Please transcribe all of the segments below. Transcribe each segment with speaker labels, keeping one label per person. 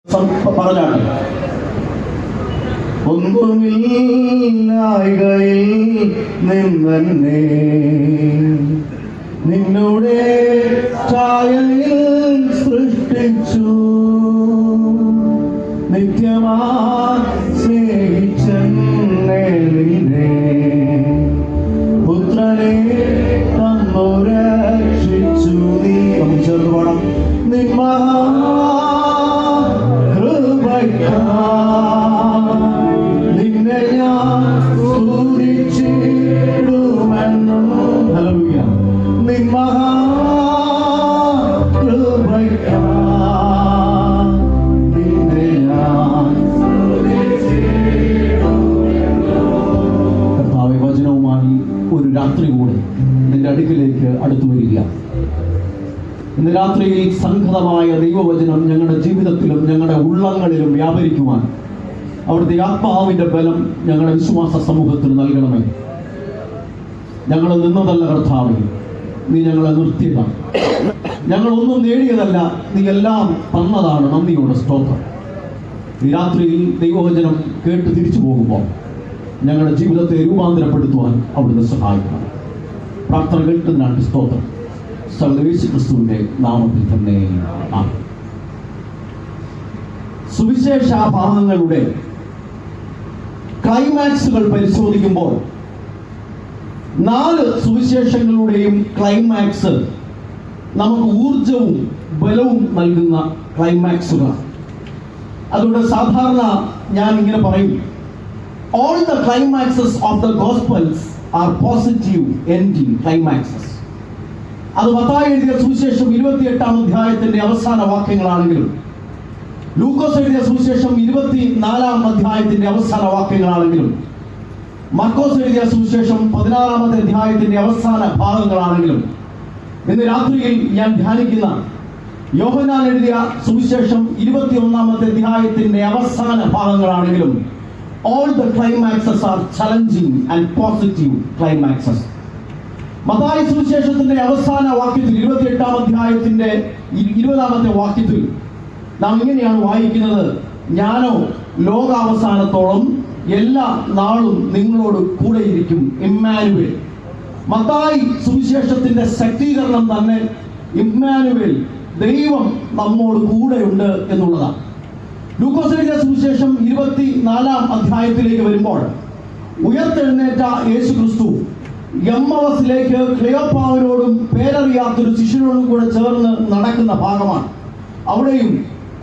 Speaker 1: പറഞ്ഞാണ് ഒന്നുമില്ലായ്കയിൽ നിന്നെ നിന്നുടെ ഛായയിൽ സൃഷ്ടിച്ചു നിത്യമാ സ്നേഹിച്ചെന്നെ നിന്നെ പുത്രനെ തന്നു രക്ഷിച്ചു നീ ചേർന്ന് പാടാം നിന്നെ ഞാൻ സ്തുതിച്ചിടുമെന്നും ഹല്ലേലൂയ നിൻ മഹാകൃപയ്ക്കായി നിന്നെ ഞാൻ കർത്താവേ വചനവുമായി ഒരു രാത്രി കൂടെ നിന്റെ അടുക്കിലേക്ക് അടുത്തു വരിക. ഇന്ന് രാത്രിയിൽ സംഘടമായ ദൈവവചനം ഞങ്ങളുടെ ജീവിതത്തിലും ഞങ്ങളുടെ ഉള്ളങ്ങളിലും വ്യാപരിക്കുവാൻ അവിടുത്തെ ആത്മാവിന്റെ ബലം ഞങ്ങളുടെ വിശ്വാസ സമൂഹത്തിന് നൽകണമേ. ഞങ്ങൾ നിന്നതല്ല കർത്താവേ, നീ ഞങ്ങളെ നിർത്തിയതാണ്. ഞങ്ങളൊന്നും നേടിയതല്ല, നീ എല്ലാം തന്നതാണ്. നന്ദിയോടെ സ്തോത്രം. ഈ രാത്രിയിൽ ദൈവവചനം കേട്ട് തിരിച്ചു പോകുമ്പോൾ ഞങ്ങളുടെ ജീവിതത്തെ രൂപാന്തരപ്പെടുത്തുവാൻ അവിടുന്ന് സഹായിക്കണം. പ്രാർത്ഥന കേട്ടതിനാണ് സ്തോത്രം. യേശു ക്രിസ്തുവിന്റെ നാമത്തിൽ തന്നെ ആമേൻ. സുവിശേഷ ഭാഗങ്ങളുടെ ക്ലൈമാക്സുകൾ പരിശോധിക്കുമ്പോൾ 4 സുവിശേഷങ്ങളുടെയും ക്ലൈമാക്സ് നമുക്ക് ഊർജവും ബലവും നൽകുന്ന ക്ലൈമാക്സുകളാണ്. അതുകൊണ്ട് സാധാരണ ഞാൻ ഇങ്ങനെ പറയും, all the climaxes of the gospels are positive ending climaxes. അത് മത്തായി എഴുതിയ സുവിശേഷം 28-ാം അധ്യായത്തിന്റെ അവസാന വാക്യങ്ങളാണെങ്കിലും ലൂക്കോസ് എഴുതിയ സുവിശേഷം 24-ാം അധ്യായത്തിന്റെ അവസാന വാക്യങ്ങളാണെങ്കിലും മർക്കോസ് എഴുതിയ സുവിശേഷം 16-ാമത്തെ അധ്യായത്തിന്റെ അവസാന ഭാഗങ്ങളാണെങ്കിലും ഇന്ന് രാത്രിയിൽ ഞാൻ ധ്യാനിക്കുന്ന യോഹന്നാൻ എഴുതിയ സുവിശേഷം 21-ാമത്തെ അധ്യായത്തിന്റെ അവസാന ഭാഗങ്ങളാണെങ്കിലും all the climaxes are challenging and positive climaxes. Mathai സുവിശേഷത്തിന്റെ അവസാന വാക്യത്തിൽ 28-ാം അധ്യായത്തിന്റെ 20-ാമത്തെ വാക്യത്തിൽ നാം ഇങ്ങനെയാണ് വായിക്കുന്നത്: ഞാനോ ലോകാവസാനത്തോളം എല്ലാ നാളും നിങ്ങളോട് കൂടെയിരിക്കും. ഇമ്മാനുവേൽ. മത്തായി സുവിശേഷത്തിന്റെ ശക്തീകരണം തന്നെ ഇമ്മാനുവേൽ, ദൈവം നമ്മോട് കൂടെയുണ്ട് എന്നുള്ളതാണ്. ലൂക്കോസ് എഴുതിയ സുവിശേഷം 24-ാം അധ്യായത്തിലേക്ക് വരുമ്പോൾ ഉയർത്തെഴുന്നേറ്റ യേശു ക്രിസ്തു എമ്മവസിലേക്ക് ക്ലെയോപ്പാവിനോടും പേരറിയാത്തൊരു ശിഷ്യനോടും കൂടെ ചേർന്ന് നടക്കുന്ന ഭാഗമാണ്. അവിടെയും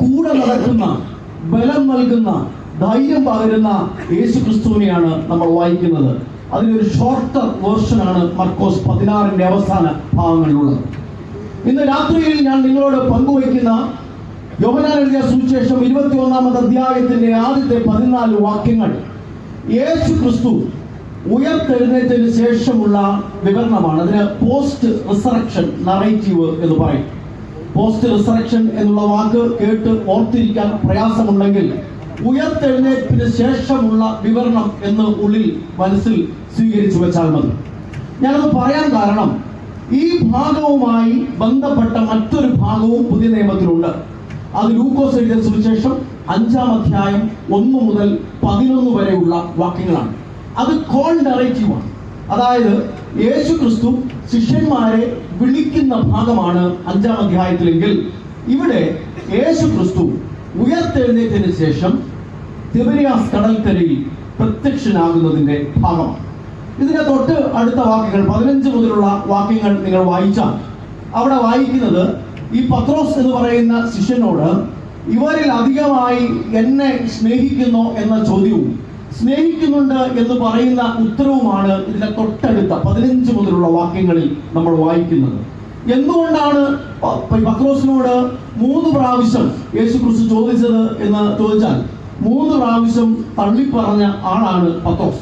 Speaker 1: കൂടെ നടക്കുന്ന, ബലം നൽകുന്ന, ധൈര്യം പകരുന്ന യേശു ക്രിസ്തുവിനെയാണ് നമ്മൾ വായിക്കുന്നത്. അതിലൊരു ഷോർട്ടർ വേർഷനാണ് മർക്കോസ് 16-ന്റെ അവസാന ഭാഗങ്ങളിലുള്ളത്. ഇന്ന് രാത്രിയിൽ ഞാൻ നിങ്ങളോട് പങ്കുവയ്ക്കുന്ന യോഹന്നാൻ എഴുതിയ സുവിശേഷം 21-ാമത്തെ അധ്യായത്തിന്റെ ആദ്യത്തെ 14 വാക്യങ്ങൾ യേശു ക്രിസ്തു ഉയർത്തെഴുന്നേറ്റതിന് ശേഷമുള്ള വിവരണമാണ്. അതിന് പോസ്റ്റ് റിസറക്ഷൻ നറേറ്റീവ് എന്ന് പറയും. പോസ്റ്റ് റിസറക്ഷൻ എന്നുള്ള വാക്ക് കേട്ട് ഓർത്തിരിക്കാൻ പ്രയാസമുണ്ടെങ്കിൽ ഉയർത്തെഴുന്നേറ്റിന് ശേഷമുള്ള വിവരണം എന്ന് ഉള്ളിൽ മനസ്സിൽ സ്വീകരിച്ചു വെച്ചാൽ മതി. ഞാനത് പറയാൻ കാരണം ഈ ഭാഗവുമായി ബന്ധപ്പെട്ട മറ്റൊരു ഭാഗവും പുതിയ നിയമത്തിലുണ്ട്. അത് ലൂക്കോസ് എഴുതിയ സുവിശേഷം 5-ാം അധ്യായം 1 മുതൽ 11 വരെയുള്ള വാക്യങ്ങളാണ്. അത് കോൾ നറേറ്റീവാണ്. അതായത് യേശു ക്രിസ്തു ശിഷ്യന്മാരെ വിളിക്കുന്ന ഭാഗമാണ് 5-ാം അധ്യായത്തിലെങ്കിൽ ഇവിടെ യേശു ക്രിസ്തു ഉയർത്തെഴുന്നേറ്റതിന് ശേഷം തിബരിയാസ് കടൽക്കരയിൽ പ്രത്യക്ഷനാകുന്നതിന്റെ ഭാഗമാണ്. ഇതിന്റെ തൊട്ട് അടുത്ത വാക്യങ്ങൾ 15 മുതലുള്ള വാക്യങ്ങൾ നിങ്ങൾ വായിച്ചാൽ അവിടെ വായിക്കുന്നത് ഈ പത്രോസ് എന്ന് പറയുന്ന ശിഷ്യനോട് ഇവരിൽ അധികമായി എന്നെ സ്നേഹിക്കുന്നോ എന്ന ചോദ്യവും സ്നേഹിക്കുന്നുണ്ട് എന്ന് പറയുന്ന ഉത്തരവുമാണ് ഇതിന്റെ തൊട്ടടുത്ത 15 മുതലുള്ള വാക്യങ്ങളിൽ നമ്മൾ വായിക്കുന്നത്. എന്തുകൊണ്ടാണ് പത്രോസിനോട് 3 പ്രാവശ്യം യേശു ക്രിസ്തു ചോദിച്ചത് എന്ന് ചോദിച്ചാൽ 3 പ്രാവശ്യം തള്ളിപ്പറഞ്ഞ ആളാണ് പത്രോസ്.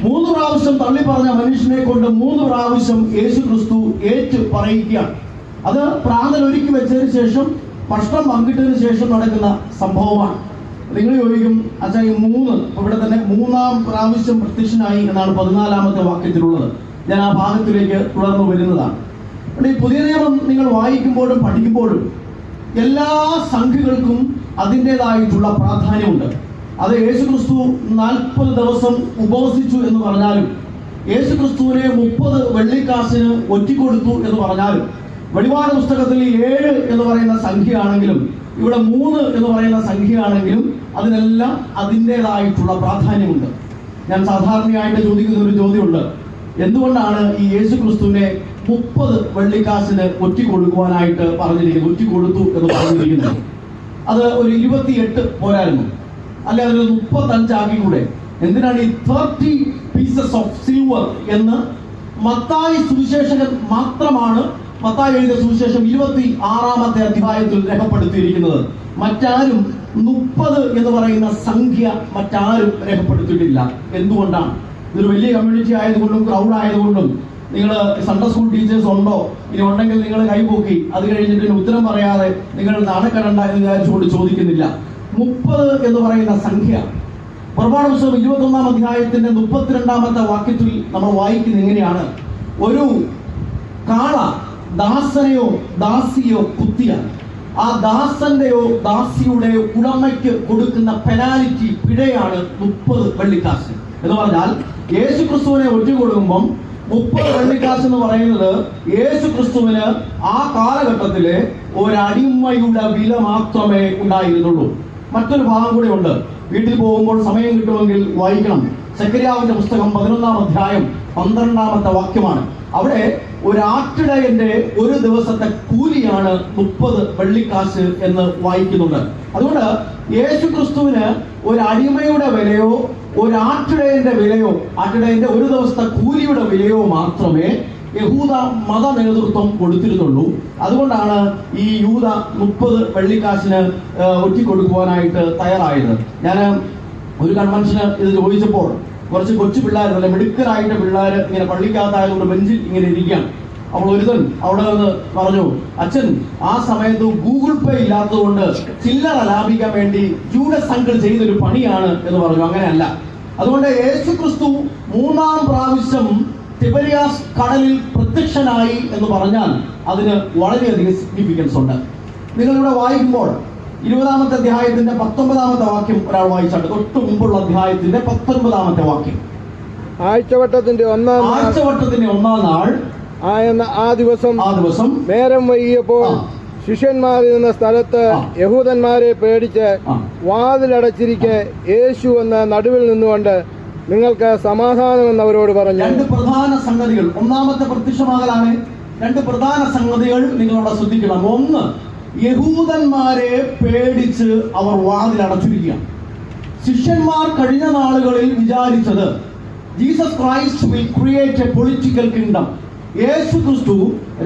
Speaker 1: 3 പ്രാവശ്യം തള്ളിപ്പറഞ്ഞ മനുഷ്യനെ കൊണ്ട് 3 പ്രാവശ്യം യേശു ക്രിസ്തു ഏറ്റു പറയിക്കുകയാണ്. അത് പ്രാതൽ ഒരുക്കി വെച്ചതിന് ശേഷം ഭക്ഷണം പങ്കിട്ടതിന് ശേഷം നടക്കുന്ന സംഭവമാണ്. നിങ്ങൾ ചോദിക്കും, അച്ഛാ ഈ 3 ഇവിടെ തന്നെ 3-ാം പ്രാവശ്യം പ്രത്യക്ഷനായി എന്നാണ് 14-ാമത്തെ വാക്യത്തിലുള്ളത്. ഞാൻ ആ ഭാഗത്തിലേക്ക് തുടർന്ന് വരുന്നതാണ്. ഈ പുതിയ നിയമം നിങ്ങൾ വായിക്കുമ്പോഴും പഠിക്കുമ്പോഴും എല്ലാ സംഖ്യകൾക്കും അതിൻ്റെതായിട്ടുള്ള പ്രാധാന്യമുണ്ട്. അത് യേശുക്രിസ്തു 40 ദിവസം ഉപവസിച്ചു എന്ന് പറഞ്ഞാലും, യേശുക്രിസ്തുവിനെ 30 വെള്ളിക്കാശിന് ഒറ്റിക്കൊടുത്തു എന്ന് പറഞ്ഞാലും, വെളിപാട് പുസ്തകത്തിൽ 7 എന്ന് പറയുന്ന സംഖ്യയാണെങ്കിലും ഇവിടെ 3 എന്ന് പറയുന്ന സംഖ്യയാണെങ്കിലും അതിനെല്ലാം അതിൻ്റെതായിട്ടുള്ള പ്രാധാന്യമുണ്ട്. ഞാൻ സാധാരണയായിട്ട് ചോദിക്കുന്ന ഒരു ചോദ്യമുണ്ട്, എന്തുകൊണ്ടാണ് ഈ യേശുക്രിസ്തുവിനെ 30 വെള്ളിക്കാശിന് ഒറ്റിക്കൊടുക്കുവാനായിട്ട് പറഞ്ഞിരിക്കുന്നത്, ഒറ്റിക്കൊടുത്തു എന്ന് പറഞ്ഞിരിക്കുന്നത്? അത് ഒരു 28 പോരായിരുന്നു, അല്ലെ അതൊരു 35 ആക്കിക്കൂടെ? എന്തിനാണ് ഈ 30 പീസസ് ഓഫ് സിൽവർ എന്ന് മത്തായി സുവിശേഷകൻ മാത്രമാണ്, മത്തായി എഴുതിയ സുവിശേഷം 26-ാമത്തെ അധ്യായത്തിൽ രേഖപ്പെടുത്തിയിരിക്കുന്നത്. മറ്റാരും 30 എന്ന് പറയുന്ന സംഖ്യ മറ്റാരും രേഖപ്പെടുത്തിയിട്ടില്ല. എന്തുകൊണ്ടാണ്? ഇതൊരു വലിയ കമ്മ്യൂണിറ്റി ആയതുകൊണ്ടും ക്രൗഡ് ആയതുകൊണ്ടും. നിങ്ങൾ സൺഡേ സ്കൂൾ ടീച്ചേഴ്സ് ഉണ്ടോ? ഇനി ഉണ്ടെങ്കിൽ നിങ്ങൾ കൈപൊക്കി, അത് കഴിഞ്ഞിട്ട് ഉത്തരം പറയാതെ നിങ്ങൾ നാണക്കെടണ്ട എന്ന് വിചാരിച്ചുകൊണ്ട് ചോദിക്കുന്നില്ല. 30 എന്ന് പറയുന്ന സംഖ്യ പുറപ്പാട് പുസ്തകം 21-ാം അധ്യായത്തിന്റെ 32-ാമത്തെ വാക്യത്തിൽ നമ്മൾ വായിക്കുന്നത് എങ്ങനെയാണ്? ഒരു കാള ദാസനെയോ ദാസിയോ കുത്തിയാൽ ആ ദാസന്റെയോ ദാസിയുടെയോ ഉടമയ്ക്ക് കൊടുക്കുന്ന പെനാലിറ്റി, പിഴയാണ് 30 വെള്ളിക്കാശ് എന്ന് പറഞ്ഞാൽ, യേശുക്രിസ്തുവിനെ ഒറ്റുകൊടുക്കുമ്പം 30 വെള്ളിക്കാശ് എന്ന് പറയുന്നത് യേശുക്രിസ്തുവിന് ആ കാലഘട്ടത്തിലെ ഒരടിമയുടെ വില മാത്രമേ ഉണ്ടായിരുന്നുള്ളൂ. മറ്റൊരു ഭാഗം കൂടെ ഉണ്ട്, വീട്ടിൽ പോകുമ്പോൾ സമയം കിട്ടുമെങ്കിൽ വായിക്കണം. സെഖര്യാവിന്റെ പുസ്തകം 11-ാം അധ്യായം 12-ാമത്തെ വാക്യമാണ്. അവിടെ ഒരു ആട്ടിടയന്റെ ഒരു ദിവസത്തെ കൂലിയാണ് 30 വെള്ളിക്കാശ് എന്ന് വായിക്കുന്നുണ്ട്. അതുകൊണ്ട് യേശുക്രിസ്തുവിന് ഒരു അടിമയുടെ വിലയോ ഒരു ആട്ടിടയന്റെ വിലയോ, ആട്ടിടയന്റെ ഒരു ദിവസത്തെ കൂലിയുടെ വിലയോ മാത്രമേ യഹൂദ മത നേതൃത്വം കൊടുത്തിരുന്നുള്ളൂ. അതുകൊണ്ടാണ് ഈ യൂദ 30 വെള്ളിക്കാശിന് ഒറ്റിക്കൊടുക്കുവാനായിട്ട് തയ്യാറായത്. ഞാൻ ഒരു കൺവെൻഷന് ഇത് ചോദിച്ചപ്പോൾ കുറച്ച് കൊച്ചു പിള്ളേർ, നല്ല മിടുക്കരായിട്ട് പിള്ളേർ ഇങ്ങനെ പള്ളിക്കകത്തായതുകൊണ്ട് ബെഞ്ചിൽ ഇങ്ങനെ ഇരിക്കുകയാണ്. അപ്പോൾ ഒരുതൻ അവിടെ നിന്ന് പറഞ്ഞു, അച്ഛൻ ആ സമയത്ത് ഗൂഗിൾ പേ ഇല്ലാത്തതുകൊണ്ട് ചില്ലറ ലാഭിക്കാൻ വേണ്ടി ജൂഡസ് അങ്കിൾ ചെയ്തൊരു പണിയാണ് എന്ന് പറഞ്ഞു. അങ്ങനെയല്ല. അതുകൊണ്ട് യേശുക്രിസ്തു 3-ാം പ്രാവശ്യം തിബരിയാസ് കടലിൽ പ്രത്യക്ഷനായി എന്ന് പറഞ്ഞാൽ അതിന് വളരെയധികം സിഗ്നിഫിക്കൻസ് ഉണ്ട്. നിങ്ങളിവിടെ വായിക്കുമ്പോൾ 20-ാമത്തെ അധ്യായത്തിന്റെ 19-ാമത്തെ വാക്യം ഒരാൾ വായിച്ചാട്ട്, തൊട്ട് മുമ്പുള്ള അധ്യായത്തിന്റെ 19-ാമത്തെ വാക്യം.
Speaker 2: ആഴ്ചവട്ടത്തിന്റെ ഒന്നാം നാൾ ആ ദിവസം നേരം വൈകിയപ്പോൾ ശിഷ്യന്മാരിരുന്ന സ്ഥലത്ത് യഹൂദന്മാരെ പേടിച്ച് വാതിലടച്ചിരിക്കെ യേശു എന്ന നടുവിൽ നിന്നുകൊണ്ട് നിങ്ങൾക്ക് സമാധാനം എന്ന് അവരോട് പറഞ്ഞു.
Speaker 1: 2 പ്രധാന സംഗതികൾ. ഒന്നാമത്തെ പ്രത്യക്ഷമാകലാണ്. 2 പ്രധാന സംഗതികൾ നിങ്ങളോട് ശ്രദ്ധിക്കണം. ഒന്ന്, യഹൂദന്മാരെ പേടിച്ച് അവർ വാതിലടച്ചിരിക്കുക. ശിഷ്യന്മാർ കഴിഞ്ഞ നാളുകളിൽ വിചാരിച്ചത് Jesus Christ will create a political kingdom. Yesu Kristu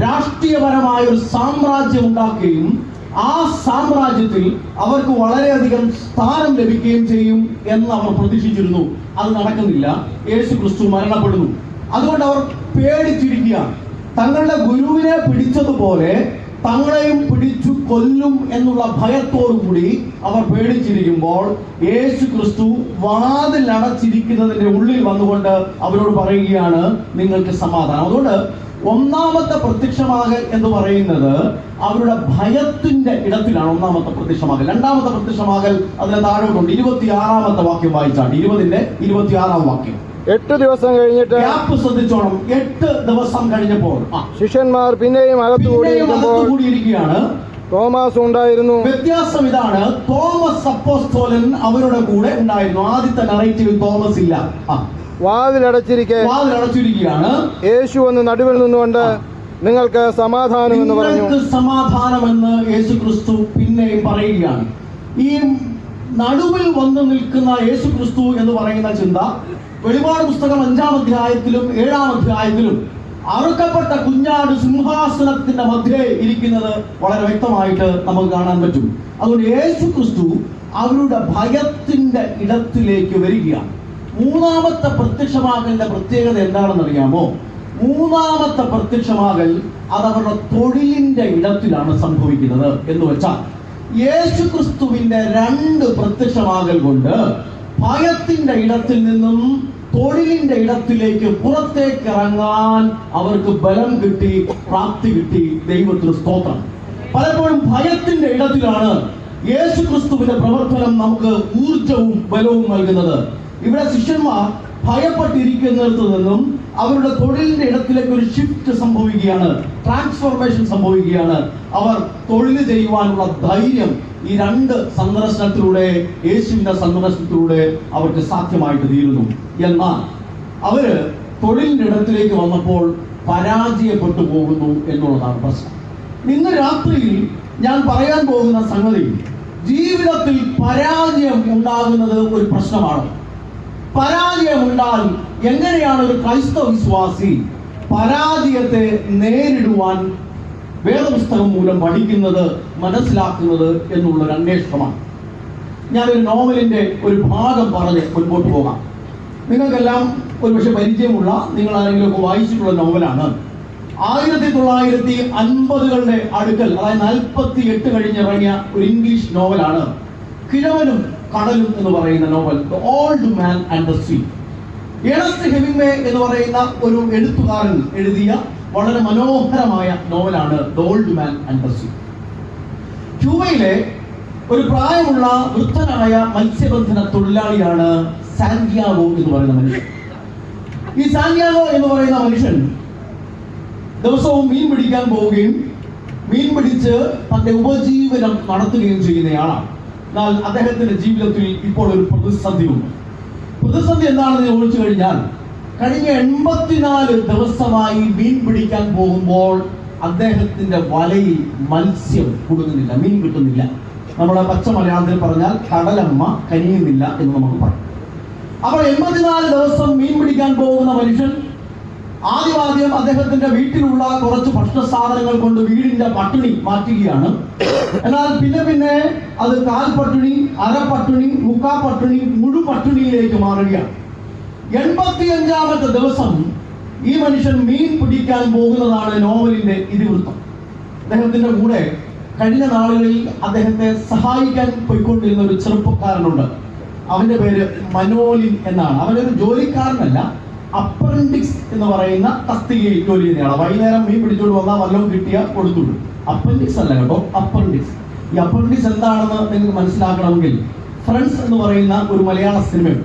Speaker 1: രാഷ്ട്രീയപരമായ ഒരു സാമ്രാജ്യം ഉണ്ടാക്കുകയും ആ സാമ്രാജ്യത്തിൽ അവർക്ക് വളരെയധികം സ്ഥാനം ലഭിക്കുകയും ചെയ്യും എന്ന് അവർ പ്രതീക്ഷിച്ചിരുന്നു. അത് നടക്കുന്നില്ല. യേശു ക്രിസ്തു മരണപ്പെടുന്നു. അതുകൊണ്ട് അവർ പേടിച്ചിരിക്കുകയാണ്. തങ്ങളുടെ ഗുരുവിനെ പിടിച്ചതുപോലെ തങ്ങളെയും പിടിച്ചു കൊല്ലും എന്നുള്ള ഭയത്തോടുകൂടി അവർ പേടിച്ചിരിക്കുമ്പോൾ യേശു ക്രിസ്തു വാതിലടച്ചിരിക്കുന്നതിന്റെ ഉള്ളിൽ വന്നുകൊണ്ട് അവരോട് പറയുകയാണ്, നിങ്ങൾക്ക് സമാധാനം. അതുകൊണ്ട് ഒന്നാമത്തെ പ്രത്യക്ഷമാകൽ എന്ന് പറയുന്നത് അവരുടെ ഭയത്തിന്റെ ഇടത്തിലാണ് ഒന്നാമത്തെ പ്രത്യക്ഷമാകൽ. രണ്ടാമത്തെ പ്രത്യക്ഷമാകൽ അതിന് താഴോട്ടുണ്ട്. 26-ാമത്തെ വാക്യം വായിച്ചാണ്. 20-ന്റെ 26-ാം വാക്യം.
Speaker 2: 8 ദിവസം കഴിഞ്ഞിട്ട്
Speaker 1: ശ്രദ്ധിച്ചോണം. 8 ദിവസം കഴിഞ്ഞപ്പോൾ
Speaker 2: ശിഷ്യന്മാർ പിന്നെയും അകത്തുകൂടിയിരിക്കുകയാണ്. തോമസ് ഉണ്ടായിരുന്നു.
Speaker 1: വ്യത്യാസം ഇതാണ്, തോമസ് അപ്പോസ്തലൻ അവരുടെ കൂടെ ഉണ്ടായിരുന്നു. ആദ്യത്തെ നറേറ്റീവിൽ തോമസ് ഇല്ല. വാതിലടച്ചിരിക്കുകയാണ്.
Speaker 2: യേശു എന്ന് നടുവിൽ നിന്നുകൊണ്ട് നിങ്ങൾക്ക് സമാധാനം എന്ന് പറഞ്ഞു.
Speaker 1: സമാധാനമെന്ന് യേശു ക്രിസ്തു പിന്നെയും പറയുകയാണ്. ഈ നടുവിൽ വന്നു നിൽക്കുന്ന യേശു ക്രിസ്തു എന്ന് പറയുന്ന ചിന്ത വെളിപാട് പുസ്തകം 5-ാം അധ്യായത്തിലും 7-ാം അധ്യായത്തിലും അറുക്കപ്പെട്ട കുഞ്ഞാട് സിംഹാസനത്തിന്റെ മധ്യേ ഇരിക്കുന്നത് വളരെ വ്യക്തമായിട്ട് നമുക്ക് കാണാൻ പറ്റും. അതുകൊണ്ട് യേശു ക്രിസ്തു അവരുടെ ഭയത്തിന്റെ ഇടത്തിലേക്ക് വരികയാണ്. മൂന്നാമത്തെ പ്രത്യക്ഷമാകലിന്റെ പ്രത്യേകത എന്താണെന്ന് അറിയാമോ? മൂന്നാമത്തെ പ്രത്യക്ഷമാകൽ അത് അവരുടെ തൊഴിലിന്റെ ഇടത്തിലാണ് സംഭവിക്കുന്നത്. എന്ന് വെച്ചാൽ യേശു ക്രിസ്തുവിന്റെ 2 പ്രത്യക്ഷമാകൽ കൊണ്ട് ഭയത്തിന്റെ ഇടത്തിൽ നിന്നും തൊഴിലിന്റെ ഇടത്തിലേക്ക് പുറത്തേക്ക് ഇറങ്ങാൻ അവർക്ക് ബലം കിട്ടി, പ്രാപ്തി കിട്ടി. ദൈവത്തിന് സ്തോത്രം. പലപ്പോഴും ഭയത്തിന്റെ ഇടത്തിലാണ് യേശു ക്രിസ്തുവിന്റെ പ്രവർത്തനം നമുക്ക് ഊർജവും ബലവും നൽകുന്നത്. ഇവിടെ ശിഷ്യന്മാർ ഭയപ്പെട്ടിരിക്കുന്നിടത്തു നിന്നും അവരുടെ തൊഴിലിന്റെ ഇടത്തിലേക്ക് ഒരു ഷിഫ്റ്റ് സംഭവിക്കുകയാണ്, ട്രാൻസ്ഫോർമേഷൻ സംഭവിക്കുകയാണ്. അവർ തൊഴിൽ ചെയ്യുവാനുള്ള ധൈര്യം ഈ രണ്ട് സന്ദർശനത്തിലൂടെ, യേശുവിന്റെ സന്ദർശനത്തിലൂടെ അവർക്ക് സാധ്യമായിട്ട് തീരുന്നു. എന്നാൽ അവര് തൊഴിലിന്റെ ഇടത്തിലേക്ക് വന്നപ്പോൾ പരാജയപ്പെട്ടു പോകുന്നു എന്നുള്ളതാണ് പ്രശ്നം. ഇന്ന് രാത്രിയിൽ ഞാൻ പറയാൻ പോകുന്ന സംഗതി, ജീവിതത്തിൽ പരാജയം ഉണ്ടാകുന്നത് ഒരു പ്രശ്നമാണ്. പരാജയം ഉണ്ടാൽ എങ്ങനെയാണ് ഒരു ക്രൈസ്തവ വിശ്വാസി പരാജയത്തെ നേരിടുവാൻ വേദപുസ്തകം മൂലം പഠിക്കുന്നത്, മനസ്സിലാക്കുന്നത് എന്നുള്ളൊരു അന്വേഷണമാണ്. ഞാനൊരു നോവലിന്റെ ഒരു ഭാഗം പറഞ്ഞ് മുൻപോട്ട് പോകാം. നിങ്ങൾക്കെല്ലാം ഒരുപക്ഷെ പരിചയമുള്ള, നിങ്ങൾ ആരെങ്കിലുമൊക്കെ വായിച്ചിട്ടുള്ള നോവലാണ്. 1950കളുടെ അടുക്കൽ, അതായത് 48 കഴിഞ്ഞിറങ്ങിയ ഒരു ഇംഗ്ലീഷ് നോവലാണ് കിഴവനും കടലും എന്ന് പറയുന്ന novel, the old man and the sea. Ernest Hemingway എന്ന് പറയുന്ന ഒരു എഴുത്തുകാരൻ എഴുതിയ വളരെ മനോഹരമായ നോവലാണ് the old man and the sea. ക്യൂബയിലെ ഒരു പ്രായമുള്ള വൃദ്ധനായ മത്സ്യബന്ധന തൊഴിലാളിയാണ് സാന്റിയാഗോ എന്ന് പറയുന്ന മനുഷ്യൻ. ഈ സാന്റിയാഗോ എന്ന് പറയുന്ന മനുഷ്യൻ ദിവസവും മീൻ പിടിക്കാൻ പോവുകയും മീൻ പിടിച്ച് തന്റെ ഉപജീവനം നടത്തുകയും ചെയ്യുന്നയാളാണ്. എന്നാൽ അദ്ദേഹത്തിന്റെ ജീവിതത്തിൽ ഇപ്പോൾ ഒരു പ്രതിസന്ധിയുണ്ട്. പ്രതിസന്ധി എന്താണെന്ന് ചോദിച്ചു കഴിഞ്ഞാൽ, കഴിഞ്ഞ 84 ദിവസമായി മീൻ പിടിക്കാൻ പോകുമ്പോൾ അദ്ദേഹത്തിന്റെ വലയിൽ മത്സ്യം കുടുങ്ങുന്നില്ല, മീൻ കിട്ടുന്നില്ല. നമ്മുടെ പച്ച മലയാളത്തിൽ പറഞ്ഞാൽ കടലമ്മ കനിയുന്നില്ല എന്ന് നമുക്ക് പറയാം. അപ്പോൾ 84 ദിവസം മീൻ പിടിക്കാൻ പോകുന്ന മനുഷ്യൻ ആദ്യം അദ്ദേഹത്തിന്റെ വീട്ടിലുള്ള കുറച്ച് ഭക്ഷണ സാധനങ്ങൾ കൊണ്ട് വീടിന്റെ പട്ടിണി മാറ്റുകയാണ്. എന്നാൽ പിന്നെ അത് കാൽ പട്ടിണി, അര പട്ടിണി, മുക്കാ പട്ടിണി, മുഴു പട്ടിണിയിലേക്ക് മാറുകയാണ്. 85ാമത്തെ ദിവസം ഈ മനുഷ്യൻ മീൻ പിടിക്കാൻ പോകുന്നതാണ് നോവലിന്റെ ഇതിവൃത്തം. അദ്ദേഹത്തിന്റെ കൂടെ കഴിഞ്ഞ നാളുകളിൽ അദ്ദേഹത്തെ സഹായിക്കാൻ പോയിക്കൊണ്ടിരുന്ന ഒരു ചെറുപ്പക്കാരനുണ്ട്. അവന്റെ പേര് മനോലിൻ എന്നാണ്. അവനൊരു ജോലിക്കാരനല്ല, അപ്രന്റിക്സ് എന്ന് പറയുന്ന തസ്തികയിൽ ജോലി ചെയ്യുന്നയാളാണ്. വൈകുന്നേരം മീൻ പിടിച്ചോണ്ട് വന്നാൽ വല്ലതും കിട്ടിയാൽ കൊടുത്തുള്ളൂ. അപ്പൻഡിക്സ് അല്ല കേട്ടോ, അപ്രന്റിക്സ്. ഈ അപ്രന്റിക്സ് എന്താണെന്ന് നിങ്ങൾക്ക് മനസ്സിലാക്കണമെങ്കിൽ, ഫ്രണ്ട്സ് എന്ന് പറയുന്ന ഒരു മലയാള സിനിമയുണ്ട്.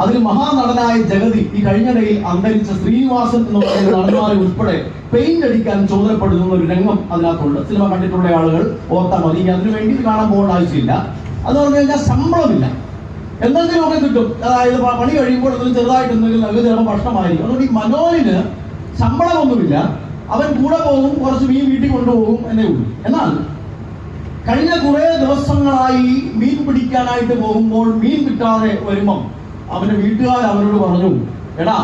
Speaker 1: അതിൽ മഹാനടനായ ജഗതി, ഈ കഴിഞ്ഞിടയിൽ അന്തരിച്ച ശ്രീനിവാസൻ എന്ന് പറയുന്ന നടന്മാരെ ഉൾപ്പെടെ പെയിന്റ് അടിക്കാൻ ചുമതലപ്പെടുത്തുന്ന ഒരു രംഗം അതിനകത്തുണ്ട്. സിനിമ കണ്ടിട്ടുള്ള ആളുകൾ ഓർത്താൽ മതി, അതിനു വേണ്ടി കാണാൻ പോകേണ്ട ആവശ്യമില്ല. അത് പറഞ്ഞു കഴിഞ്ഞാൽ ശമ്പളമില്ല, എന്തെങ്കിലുമൊക്കെ കിട്ടും. അതായത് പണി കഴിയുമ്പോൾ അതിന് ചെറുതായിട്ട് എന്തെങ്കിലും നല്ല ചിലപ്പോൾ ഭക്ഷണമായിരിക്കും. അതുകൊണ്ട് ഈ മനോലിന് ശമ്പളമൊന്നുമില്ല, അവൻ കൂടെ പോകും, കുറച്ച് മീൻ വീട്ടിൽ കൊണ്ടുപോകും എന്നേ ഉള്ളൂ. എന്നാൽ കഴിഞ്ഞ കുറേ ദിവസങ്ങളായി മീൻ പിടിക്കാനായിട്ട് പോകുമ്പോൾ മീൻ കിട്ടാതെ വരുമ്പം അവന്റെ വീട്ടുകാർ അവനോട് പറഞ്ഞു, എടാ,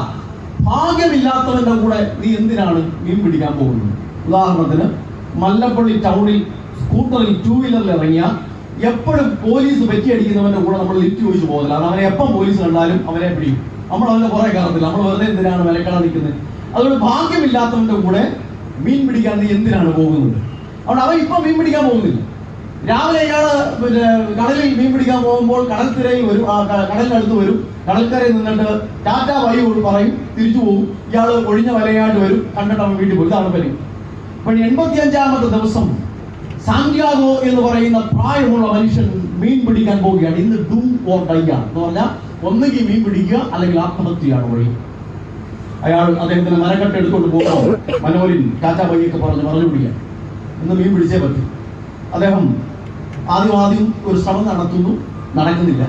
Speaker 1: ഭാഗ്യമില്ലാത്തവന്റെ കൂടെ നീ എന്തിനാണ് മീൻ പിടിക്കാൻ പോകുന്നത്? ഉദാഹരണത്തിന് മല്ലപ്പള്ളി ടൗണിൽ സ്കൂട്ടറിൽ 2 വീലറിൽ ഇറങ്ങിയ എപ്പോഴും പോലീസ് പറ്റിയടിക്കുന്നവന്റെ കൂടെ നമ്മൾ ലിഫ്റ്റ് ചോദിച്ചു പോകുന്നില്ല. അത് അവനെ എപ്പം പോലീസ് കണ്ടാലും അവനെ പിടിക്കും. നമ്മൾ അവന്റെ പുറകെ കയറത്തില്ല. നമ്മൾ വെറുതെ എന്തിനാണ് വിലക്കട നിൽക്കുന്നത്? അതുകൊണ്ട് ഭാഗ്യമില്ലാത്തവന്റെ കൂടെ മീൻ പിടിക്കാൻ നീ എന്തിനാണ് പോകുന്നത്? അതുകൊണ്ട് അവൻ ഇപ്പം മീൻ പിടിക്കാൻ പോകുന്നില്ല. രാവിലെ ഇയാള് കടലിൽ മീൻ പിടിക്കാൻ പോകുമ്പോൾ കടൽത്തിരയിൽ വരും, കടലിനടുത്ത് വരും, കടൽക്കരയിൽ നിന്നിട്ട് ടാറ്റ ബൈ പറയും, തിരിച്ചു പോകും. ഇയാള് ഒഴിഞ്ഞ വലയായിട്ട് വരും, കണ്ടിട്ട് അവൻ വീട്ടിൽ പോകും. ഇതാണ് പരി. അപ്പോൾ 85ാമത്തെ ദിവസം സാന്റിയാഗോ എന്ന് പറയുന്ന പ്രായമുള്ള മനുഷ്യൻ മീൻ പിടിക്കാൻ പോവുകയാണ്. ഇന്ന് ഡൂ ഓർ ഡൈ ആണ് എന്ന് പറഞ്ഞാൽ, ഒന്നുകിൽ മീൻ പിടിക്കുക അല്ലെങ്കിൽ ആത്മഹത്യയാണ് വഴി. അയാൾ അദ്ദേഹത്തിന് മരക്കട്ട എടുത്തുകൊണ്ട് പോകുമ്പോൾ മനോലിൻ ടാറ്റ ബൈയൊക്കെ പറഞ്ഞു പിടിക്കുക, ഇന്ന് മീൻ പിടിച്ചേ പറ്റും. അദ്ദേഹം ആദ്യം ഒരു ശ്രമം നടക്കുന്നില്ല.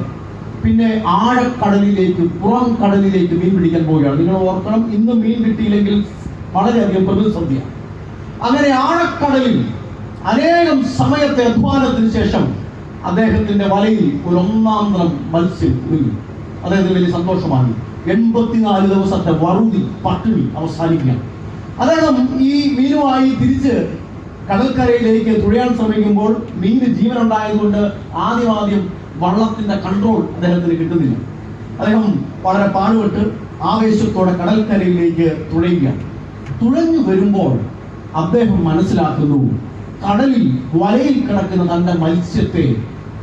Speaker 1: പിന്നെ ആഴക്കടലിലേക്ക്, പുറം കടലിലേക്ക് മീൻ പിടിക്കാൻ പോവുകയാണ്. നിങ്ങൾ ഓർക്കണം, ഇന്ന് മീൻ കിട്ടിയില്ലെങ്കിൽ വളരെയധികം പ്രതിസന്ധിയാണ്. അങ്ങനെ ആഴക്കടലിൽ അനേകം സമയത്തെ അധ്വാനത്തിന് ശേഷം അദ്ദേഹത്തിന്റെ വലയിൽ ഒരു 1-ാം തരം മത്സ്യം കുടുങ്ങി. അദ്ദേഹത്തിന് വലിയ സന്തോഷമായി. 84 ദിവസത്തെ വറുതി പട്ടിണി അവസാനിക്കുകയാണ്. അദ്ദേഹം ഈ മീനുമായി തിരിച്ച് കടൽക്കരയിലേക്ക് തുഴയാൻ ശ്രമിക്കുമ്പോൾ മീന് ജീവനുണ്ടായതുകൊണ്ട് ആദ്യം വള്ളത്തിന്റെ കൺട്രോൾ അദ്ദേഹത്തിന് കിട്ടുന്നില്ല. അദ്ദേഹം വളരെ പാടുപെട്ട് ആവേശത്തോടെ കടൽക്കരയിലേക്ക് തുഴയുകയാണ്. തുഴഞ്ഞു വരുമ്പോൾ അദ്ദേഹം മനസ്സിലാക്കുന്നു, കടലിൽ വലയിൽ കിടക്കുന്ന തന്റെ മത്സ്യത്തെ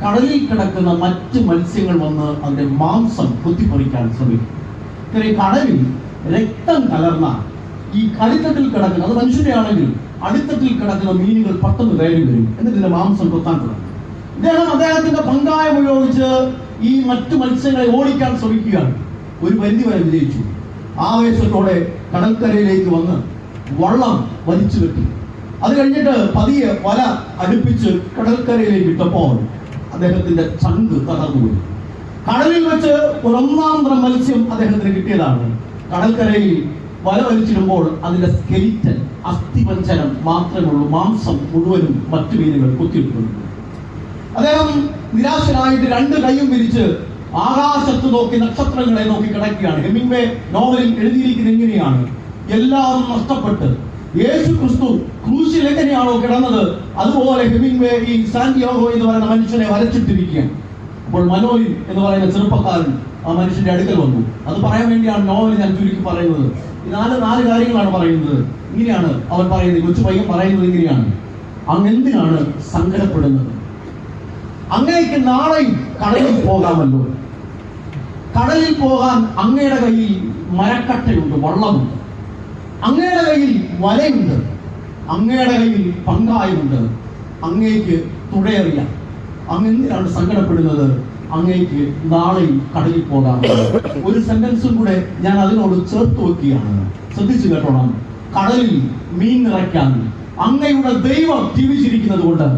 Speaker 1: കടലിൽ കിടക്കുന്ന മറ്റ് മത്സ്യങ്ങൾ വന്ന് അതിന്റെ മാംസം കുത്തിപ്പറിക്കാൻ ശ്രമിക്കും. കടലിൽ രക്തം കലർന്ന ഈ അടിത്തട്ടിൽ കിടക്കുന്ന, അത് മനുഷ്യന്റെ ആണെങ്കിൽ അടിത്തട്ടിൽ കിടക്കുന്ന മീനുകൾ പെട്ടെന്ന് കയറി വരും, എന്നിട്ട് ഇതിന്റെ മാംസം കൊത്താൻ തുടങ്ങും. അദ്ദേഹത്തിന്റെ പങ്കായം ഉപയോഗിച്ച് ഈ മറ്റു മത്സ്യങ്ങളെ ഓടിക്കാൻ ശ്രമിക്കുകയാണ്. ഒരു പരിധി വരെ വിജയിച്ചു. ആവേശത്തോടെ കടൽക്കരയിലേക്ക് വന്ന് വള്ളം വലിച്ചു കെട്ടി. അത് കഴിഞ്ഞിട്ട് പതിയെ വല അടുപ്പിച്ച് കടൽക്കരയിലേക്ക് ഇട്ടപ്പോൾ അദ്ദേഹത്തിന്റെ ചങ്ക് തകർന്നുപോയി. കടലിൽ വെച്ച് ഒന്നാം തരം മത്സ്യം അദ്ദേഹത്തിന് കിട്ടിയതാണ്. കടൽക്കരയിൽ വല വലിച്ചിടുമ്പോൾ അതിന്റെ സ്കെലിറ്റൻ, അസ്ഥിപഞ്ചരം മാത്രമേ ഉള്ളൂ. മാംസം മുഴുവനും മറ്റു മീനുകൾ കുത്തിയിട്ടുണ്ട്. അദ്ദേഹം നിരാശനായിട്ട് രണ്ട് കൈയും വിരിച്ച് ആകാശത്ത് നോക്കി നക്ഷത്രങ്ങളെ നോക്കി കിടക്കുകയാണ്. ഹെമിംഗ്വേ നോവലിൽ എഴുതിയിരിക്കുന്നത് എങ്ങനെയാണ്? എല്ലാം നഷ്ടപ്പെട്ട് യേശു ക്രിസ്തു ക്രൂശിൽ എങ്ങനെയാണോ കിടന്നത്, അതുപോലെ ഹെമിംഗ്വേ ഈ സാന്റിയാഗോ എന്ന് പറയുന്ന മനുഷ്യനെ വരച്ചിട്ടിരിക്കുകയാണ്. അപ്പോൾ മനോലിൻ എന്ന് പറയുന്ന ചെറുപ്പക്കാരൻ ആ മനുഷ്യന്റെ അടുക്കൽ വന്നു. അത് പറയാൻ വേണ്ടിയാണ് നോവൽ ഞാൻ ചുരുക്കി പറയുന്നത്. ഈ നാല് കാര്യങ്ങളാണ് പറയുന്നത്. ഇങ്ങനെയാണ് അവൻ പറയുന്നത്, കൊച്ചു പയ്യൻ പറയുന്നത് ഇങ്ങനെയാണ്: അങ്ങെന്തിനാണ് സങ്കടപ്പെടുന്നത്? അങ്ങേക്ക് നാളെയും കടലിൽ പോകാമല്ലോ. കടലിൽ പോകാൻ അങ്ങയുടെ കയ്യിൽ മരക്കട്ടയുണ്ട്, വള്ളമുണ്ട്. അങ്ങയുടെ കയ്യിൽ വലയുണ്ട്. അങ്ങയുടെ കയ്യിൽ പങ്കായമുണ്ട്. അങ്ങേക്ക് തുഴയറിയാം. അങ്ങെന്തിനാണ് സങ്കടപ്പെടുന്നത്? അങ്ങേക്ക് നാളെയും കടലിൽ പോകാമല്ലോ. ഒരു സെന്റൻസും കൂടെ ഞാൻ അതിനോട് ചേർത്ത് വെക്കുകയാണ്. ശ്രദ്ധിച്ചു കേട്ടോണം. കടലിൽ മീൻ നിറയ്ക്കാൻ അങ്ങയുടെ ദൈവം ജീവിച്ചിരിക്കുന്നത് കൊണ്ട്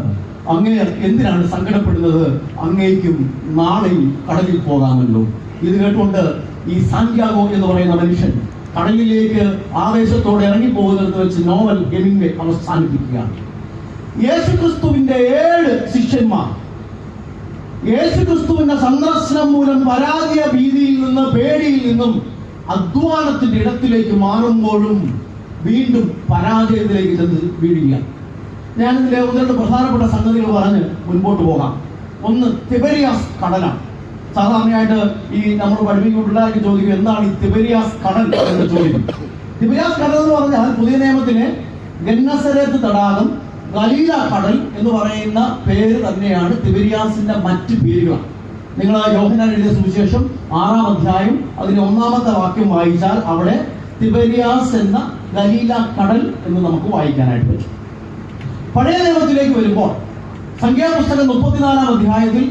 Speaker 1: അങ്ങേ എന്തിനാണ് സങ്കടപ്പെടുന്നത്? അങ്ങേക്കും നാളെയും കടലിൽ പോകാമല്ലോ. ഇത് കേട്ടുകൊണ്ട് ഈ സാന്റിയാഗോ എന്ന് പറയുന്ന മനുഷ്യൻ കടലിലേക്ക് ആവേശത്തോടെ ഇറങ്ങിപ്പോകുന്നിടത്ത് വെച്ച് നോവൽ ഹെമിംഗ്വേ അവസാനിപ്പിക്കുകയാണ്. യേശുക്രിസ്തുവിന്റെ 7 ശിഷ്യന്മാർ യേശുക്രിസ്തുവിന്റെ സന്ദർശനം മൂലം പരാജയ ഭീതിയിൽ നിന്ന്, പേടിയിൽ നിന്നും അധ്വാനത്തിന്റെ ഇടത്തിലേക്ക് മാറുമ്പോഴും വീണ്ടും പരാജയത്തിലേക്ക് ചെന്ന് വീഴുകയാണ്. ഞാനിതിലെ 1-2 പ്രധാനപ്പെട്ട സംഗതികൾ പറഞ്ഞ് മുൻപോട്ട് പോകാം. ഒന്ന്, തിബരിയാസ് കടലാണ്. സാധാരണയായിട്ട് ഈ നമ്മൾ പഠിപ്പിക്കുന്ന പിള്ളേർക്ക് ചോദിക്കും, എന്താണ് ഈ തിബരിയാസ് കടൽ എന്ന് ചോദിക്കും. തിബരിയാസ് കടൽ എന്ന് പറഞ്ഞാൽ പുതിയ നിയമത്തിലെ ഗന്നസരത്ത് തടാകം, ഗലീല കടൽ എന്ന് പറയുന്ന പേര് തന്നെയാണ് തിബരിയാസിന്റെ മറ്റ് പേരുകളാണ്. നിങ്ങൾ യോഹന്നാൻ എഴുതിയ സുവിശേഷം 6-ാം അധ്യായം അതിന്റെ 1-ാമത്തെ വാക്യം വായിച്ചാൽ അവിടെ തിബരിയാസ് എന്ന ഗലീല കടൽ എന്ന് നമുക്ക് വായിക്കാനായിട്ട് പറ്റും. പഴയ നിയമത്തിലേക്ക് വരുമ്പോൾ സംഖ്യാപുസ്തകം 34-ാം അധ്യായത്തിൽ,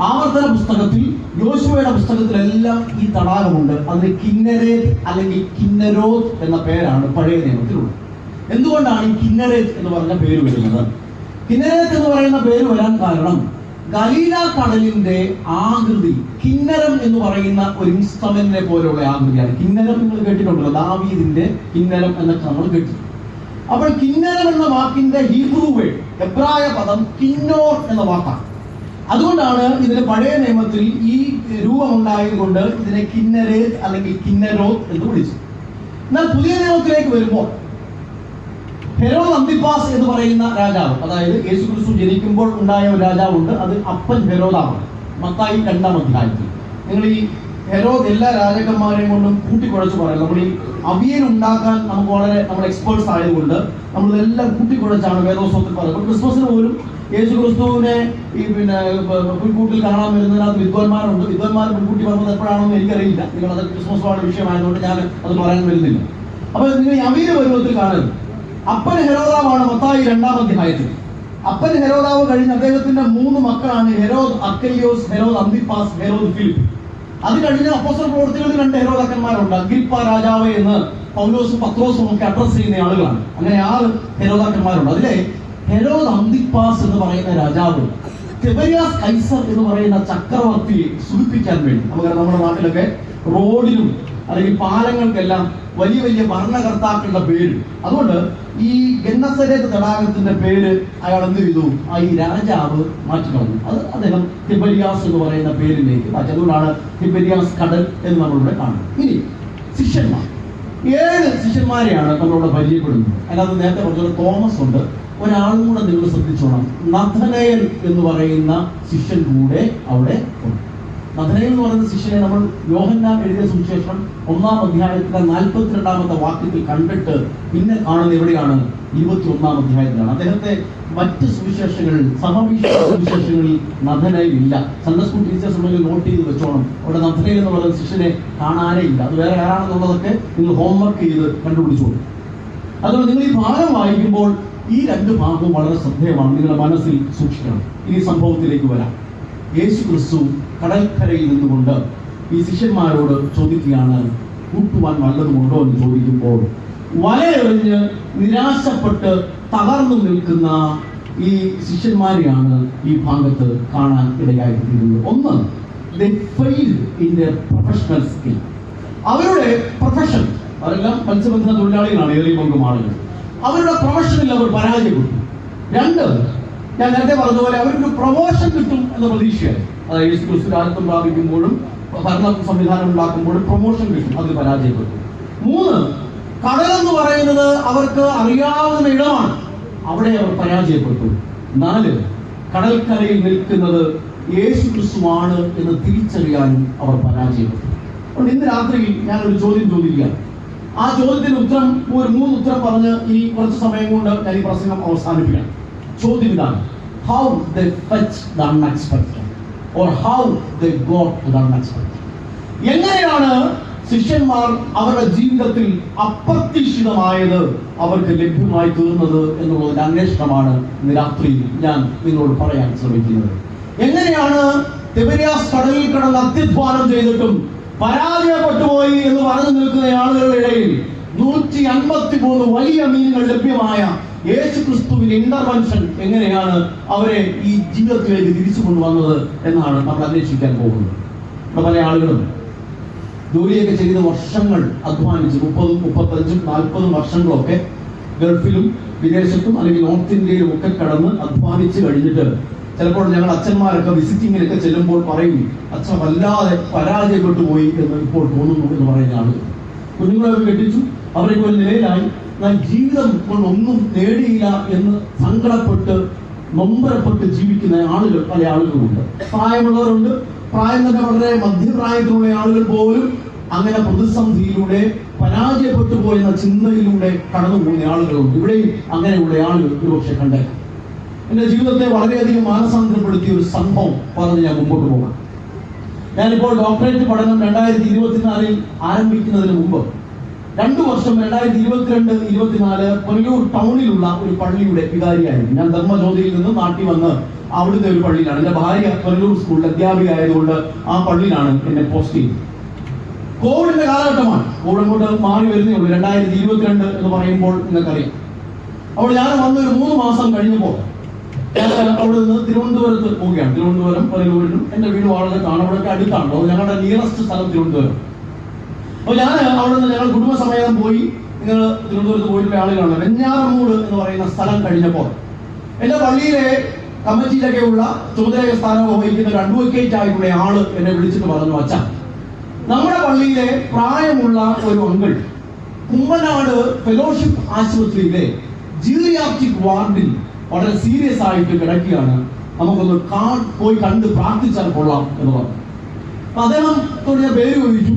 Speaker 1: ആവർത്തന പുസ്തകത്തിൽ, യോശുവയുടെ പുസ്തകത്തിലെല്ലാം ഈ തടാകമുണ്ട്. അതിന് കിന്നരേത്ത് അല്ലെങ്കിൽ കിന്നരോത്ത് എന്ന പേരാണ് പഴയ നിയമത്തിലുള്ളത്. എന്തുകൊണ്ടാണ് ഈ കിന്നരേത്ത് എന്ന് പറഞ്ഞ പേര് വരുന്നത്? കിന്നരേത്ത് എന്ന് പറയുന്ന പേര് വരാൻ കാരണം ഗലീല കടലിന്റെ ആകൃതി കിന്നരം എന്ന് പറയുന്ന ഒരു ഇൻസ്ട്രുമെന്റിനെ പോലെയുള്ള ആകൃതിയാണ്. കിന്നരം നിങ്ങൾ കേട്ടിട്ടുണ്ടല്ലോ, ദാവീദിന്റെ കിന്നരം എന്നൊക്കെ നമ്മൾ കേട്ടിട്ടുണ്ട്. അപ്പോൾ കിന്നരം എന്ന വാക്കിന്റെ ഹീബ്രു വേർഡ്, എബ്രായ പദം കിന്നോർ എന്ന വാക്കാണ്. അതുകൊണ്ടാണ് ഇതിന് പഴയ നിയമത്തിൽ ഈ രൂപമുണ്ടായതുകൊണ്ട് ഇതിനെ കിന്നരേത്ത് അല്ലെങ്കിൽ കിന്നരോത്ത് എന്ന് വിളിച്ചു. എന്നാൽ പുതിയ നിയമത്തിലേക്ക് വരുമ്പോൾ ഹെരോദ് അന്തിപ്പാസ് എന്ന് പറയുന്ന രാജാവ്, അതായത് യേശുക്രിസ്തു ജനിക്കുമ്പോൾ ഉണ്ടായ ഒരു രാജാവുണ്ട്. അത് അപ്പൻ ഹെരോദാണ്. മത്തായി 2-ാം അധ്യായത്തിൽ നിങ്ങൾ ഈ ഹെരോദ് എല്ലാ രാജാക്കന്മാരെയും കൊണ്ടും കൂട്ടിക്കുഴച്ച് പറയും. നമ്മൾ ഈ അവിയൽ ഉണ്ടാക്കാൻ നമുക്ക് വളരെ നമ്മൾ എക്സ്പേർട്സ് ആയതുകൊണ്ട് നമ്മളിതെല്ലാം കൂട്ടിക്കുഴച്ചാണ് വേദോത്സവത്തിൽ പറയുന്നത്. ക്രിസ്മസിന് പോലും യേശുക്രിസ്തുവിനെ ഈ പുൽക്കൂട്ടിൽ കാണാൻ വരുന്നതിനകത്ത് വിദ്വാൻമാരുണ്ട്. വിദ്വാൻമാർ മുൻകൂട്ടി പറഞ്ഞത് എപ്പോഴാണെന്ന് എനിക്കറിയില്ല. നിങ്ങളത് ക്രിസ്മസ് വിഷയമായതുകൊണ്ട് ഞാൻ അത് പറയാൻ വരുന്നില്ല. അപ്പൊ നിങ്ങൾ ഈ അവിയൽ പരുവത്തിൽ കാണരുത്. അപ്പൻ ഹെരോദാവാണ് മത്തായി 2-ാം അധ്യായത്തിൽ. അപ്പൻ ഹെരോദാവ് കഴിഞ്ഞ് അദ്ദേഹത്തിന്റെ 3 മക്കളാണ്: Herod അർക്കലിയോസ്, Herod Antipas, Herod Philip. അത് കഴിഞ്ഞ് അപ്പോസ്തല പ്രവൃത്തികളിൽ 2 ഹെരോദാക്കന്മാരുണ്ട്. അഗ്രിപ്പ രാജാവ് എന്ന് പൗലോസും പത്രോസും ഒക്കെ അഡ്രസ് ചെയ്യുന്ന ആളുകളാണ്. അങ്ങനെ 6 ഹെരോദാക്കന്മാരുണ്ട്. അതിലെ ഹെരോദ് അന്തിപ്പാസ് എന്ന് പറയുന്ന രാജാവ് തിബരിയാസ് കൈസർ എന്ന് പറയുന്ന ചക്രവർത്തിയെ സൂചിപ്പിക്കാൻ വേണ്ടി, നമുക്കറിയാം നമ്മുടെ നാട്ടിലൊക്കെ റോഡിനും അല്ലെങ്കിൽ പാലങ്ങൾക്കെല്ലാം വലിയ വലിയ ഭരണകർത്താക്കളുടെ പേര്. അതുകൊണ്ട് ഈ ഗന്നസരേത്ത് തടാകത്തിന്റെ പേര് അയാൾ എന്ത് ചെയ്തു? ഈ രാജാവ് മാറ്റിക്കളഞ്ഞു. അത് അദ്ദേഹം തിബരിയാസ് എന്ന് പറയുന്ന പേരിലേക്ക് മാറ്റി. അതുകൊണ്ടാണ് തിബരിയാസ് കടൽ എന്ന് നമ്മളിവിടെ കാണുന്നത്. ഇനി ശിഷ്യന്മാർ, 7 ശിഷ്യന്മാരെയാണ് നമ്മളിവിടെ പരിചയപ്പെടുന്നത്. അതിനകത്ത് നേരത്തെ പറഞ്ഞ തോമസ് ഉണ്ട്. ഒരാളും കൂടെ നിങ്ങൾ ശ്രദ്ധിച്ചോണം, നഥനയേൽ എന്ന് പറയുന്ന ശിഷ്യൻ കൂടെ അവിടെ ഉണ്ട്. നഥനയേൽ എന്ന് പറയുന്ന ശിഷ്യനെ നമ്മൾ യോഹന്നാൻ എഴുതിയ സുവിശേഷം 1-ാം അധ്യായത്തിലെ 42-ാമത്തെ വാക്യത്തിൽ കണ്ടിട്ട് പിന്നെ കാണുന്നത് എവിടെയാണ്? 21-ാം അധ്യായത്തിലാണ്. അദ്ദേഹത്തെ മറ്റ് സുവിശേഷങ്ങളിൽ, സമവിശ്വാസ സുവിശേഷങ്ങളിൽ നഥനയേൽ ഇല്ല. സൺഡേ സ്കൂൾ ടീച്ചേഴ്സ് ഉണ്ടെങ്കിൽ നോട്ട് ചെയ്ത് വെച്ചോണം. അവിടെ നഥനയേൽ എന്ന് പറയുന്ന ശിഷ്യനെ കാണാനേ ഇല്ല. അത് വേറെ ആരാണെന്നുള്ളതൊക്കെ നിങ്ങൾ ഹോംവർക്ക് ചെയ്ത് കണ്ടുപിടിച്ചോളൂ. അതുകൊണ്ട് നിങ്ങൾ ഈ ഭാഗം വായിക്കുമ്പോൾ ഈ രണ്ട് ഭാഗവും വളരെ ശ്രദ്ധേയമാണ്, നിങ്ങളുടെ മനസ്സിൽ സൂക്ഷിക്കണം. ഇനി സംഭവത്തിലേക്ക് വരാം. യേശു ക്രിസ്തു കടൽക്കരയിൽ നിന്നുകൊണ്ട് ഈ ശിഷ്യന്മാരോട് ചോദിക്കുകയാണ്, കൂട്ടുവാൻ വല്ലതുമുണ്ടോ എന്ന് ചോദിക്കുമ്പോൾ വലയെറിഞ്ഞ് നിരാശപ്പെട്ട് തകർന്നു നിൽക്കുന്ന ഈ ശിഷ്യന്മാരെയാണ് ഈ ഭാഗത്ത് കാണാൻ ഇടയായിത്തീരുന്നത്. ഒന്ന്, they failed in their professional skill. അവരുടെ പ്രൊഫഷൻ, അവരെല്ലാം മത്സ്യബന്ധന തൊഴിലാളികളാണ്, ഏറിയ പങ്കും ആളുകൾ. അവരുടെ പ്രൊഫഷനിൽ അവർ പരാജയപ്പെട്ടു. രണ്ട്, ഞാൻ നേരത്തെ പറഞ്ഞതുപോലെ അവർക്ക് പ്രൊമോഷൻ കിട്ടും എന്ന പ്രതീക്ഷയായി. അതായത് യേശു ക്രിസ്തു രാജ്യത്വം പ്രാപിക്കുമ്പോഴും ഭരണ സംവിധാനം ഉണ്ടാക്കുമ്പോഴും പ്രൊമോഷൻ കിട്ടും, അതിൽ പരാജയപ്പെട്ടു. മൂന്ന്, കടലെന്ന് പറയുന്നത് അവർക്ക് അറിയാവുന്ന ഇടമാണ്, അവിടെ അവർ പരാജയപ്പെട്ടു. നാല്, കടൽക്കരയിൽ നിൽക്കുന്നത് യേശു ക്രിസ്തുവാണ് എന്ന് തിരിച്ചറിയാനും അവർ പരാജയപ്പെട്ടു. അതുകൊണ്ട് ഇന്ന് രാത്രിയിൽ ഞാനൊരു ചോദ്യം ചോദിക്കുക. ആ ചോദ്യത്തിന് ഉത്തരം, ഒരു 3 ഉത്തരം പറഞ്ഞ് ഈ കുറച്ച് സമയം കൊണ്ട് ഞാൻ ഈ പ്രസംഗം അവസാനിപ്പിക്കാം. ചോദ്യം ഇതാണ്: how they fetch the unexpected or how they got to the unexpected. എങ്ങനെയാണ് ശിഷ്യന്മാർ അവരുടെ ജീവിതത്തിൽ അപ്രതീക്ഷിതമായത് അവർക്ക് ലഭ്യമായി തീർന്നത് എന്നുള്ളതിന്റെ അന്വേഷണമാണ് ഇന്ന് രാത്രി ഞാൻ നിങ്ങളോട് പറയാൻ ശ്രമിക്കുന്നത്. എങ്ങനെയാണ് തിബരിയാസ് കടലിൽ കിടന്ന് അത്യധ്വാനം ചെയ്തിട്ടും പരാജയപ്പെട്ടുപോയി എന്ന് പറഞ്ഞു നിൽക്കുന്ന ആളുകളുടെ ഇടയിൽ 153 വലിയ മീനുകൾ ലഭ്യമായ യേശു ക്രിസ്തുവിന്റെ ഇന്റർവെൻഷൻ എങ്ങനെയാണ് അവരെ ഈ ജീവിതത്തിലേക്ക് തിരിച്ചു കൊണ്ടുവന്നത് എന്നാണ് നമ്മൾ അന്വേഷിക്കാൻ പോകുന്നത്. പല ആളുകളും ജോലിയൊക്കെ ചെയ്ത് വർഷങ്ങൾ അധ്വാനിച്ച് 30, 35, 40 വർഷങ്ങളൊക്കെ ഗൾഫിലും വിദേശത്തും അല്ലെങ്കിൽ നോർത്ത് ഇന്ത്യയിലും ഒക്കെ കടന്ന് അധ്വാനിച്ച് കഴിഞ്ഞിട്ട് ചിലപ്പോൾ ഞങ്ങൾ അച്ഛന്മാരൊക്കെ വിസിറ്റിങ്ങിലൊക്കെ ചെല്ലുമ്പോൾ പറയും, അച്ഛൻ വല്ലാതെ പരാജയപ്പെട്ടു പോയി എന്ന് ഇപ്പോൾ തോന്നുന്നു എന്ന് പറയുന്ന ആളുകൾ. കുഞ്ഞുങ്ങളെ കെട്ടിച്ചു, അവരൊക്കെ ഒരു നിലയിലായി, ഞാൻ ജീവിതം കൊണ്ടൊന്നും നേടിയില്ല എന്ന് സങ്കടപ്പെട്ട് നൊമ്പരപ്പെട്ട് ജീവിക്കുന്ന ആളുകൾ, പല ആളുകളുമുണ്ട്. പ്രായമുള്ളവരുണ്ട്, പ്രായം തന്നെ വളരെ മധ്യപ്രായത്തിലുള്ള ആളുകൾ പോലും അങ്ങനെ പ്രതിസന്ധിയിലൂടെ പരാജയപ്പെട്ടു പോയെന്ന ചിന്തയിലൂടെ കടന്നു പോകുന്ന ആളുകളുണ്ട്. ഇവിടെയും അങ്ങനെയുള്ള ആളുകൾ ഒരുപക്ഷെ കണ്ടേക്കാം. എൻ്റെ ജീവിതത്തെ വളരെയധികം മാനസാന്തരപ്പെടുത്തിയ ഒരു സംഭവം പറഞ്ഞ് ഞാൻ മുമ്പോട്ട് പോകാം. ഞാനിപ്പോൾ ഡോക്ടറേറ്റ് പഠനം 2024 ആരംഭിക്കുന്നതിന് മുമ്പ് 2 വർഷം 2022-24 പുനലൂർ ടൗണിലുള്ള ഒരു പള്ളിയുടെ വികാരിയായിരുന്നു. ഞാൻ ധർമ്മജ്യോതിയിൽ നിന്ന് നാട്ടിൽ വന്ന് അവിടുത്തെ ഒരു പള്ളിയിലാണ്. എൻ്റെ ഭാര്യ പുനലൂർ സ്കൂളിൽ അധ്യാപിക ആയതുകൊണ്ട് ആ പള്ളിയിലാണ് എന്നെ പോസ്റ്റ് ചെയ്യുന്നത്. കോവിഡിന്റെ കാലഘട്ടമാണ്. കോവിഡ് അങ്ങോട്ട് മാറി വരുന്നേ ഉള്ളൂ. 2022 എന്ന് പറയുമ്പോൾ നിങ്ങൾക്കറിയാം. അപ്പോൾ ഞാൻ വന്നൊരു 3 മാസം കഴിഞ്ഞപ്പോൾ ഞാൻ അവിടെ നിന്ന് തിരുവനന്തപുരത്ത് പോവുകയാണ്. തിരുവനന്തപുരം പുനലൂരിലും എൻ്റെ വീട് വളരെ കാണുമ്പോഴൊക്കെ അടുത്താണല്ലോ. അത് ഞങ്ങളുടെ നിയറസ്റ്റ് സ്ഥലം തിരുവനന്തപുരം. അപ്പോൾ ഞാൻ അവിടെ നിന്ന് ഞങ്ങൾ കുടുംബസമേതം പോയി. നിങ്ങൾ തിരുവനന്തപുരത്ത് പോയിട്ടുള്ള ആളുകളാണ്. വെഞ്ഞാറമൂട് എന്ന് പറയുന്ന സ്ഥലം കഴിഞ്ഞപ്പോൾ എൻ്റെ പള്ളിയിലെ കമ്മിറ്റിയിലൊക്കെയുള്ള ചുമതല സ്ഥാനം വഹിക്കുന്ന ഒരു അഡ്വക്കേറ്റ് ആയിട്ടുള്ള ആള് എന്നെ വിളിച്ചിട്ട് പറഞ്ഞു, അച്ഛാ, നമ്മുടെ പള്ളിയിലെ പ്രായമുള്ള ഒരു അങ്കിൾ കുമ്മനാട് ഫെലോഷിപ്പ് ആശുപത്രിയിലെ ജീറിയാട്രിക് വാർഡിൽ വളരെ സീരിയസ് ആയിട്ട് കിടക്കുകയാണ്, നമുക്കൊന്ന് പോയി കണ്ട് പ്രാർത്ഥിച്ചാൽ കൊള്ളാം എന്ന് പറഞ്ഞു. അപ്പൊ അദ്ദേഹത്തോട് ഞാൻ പേര് ചോദിച്ചു.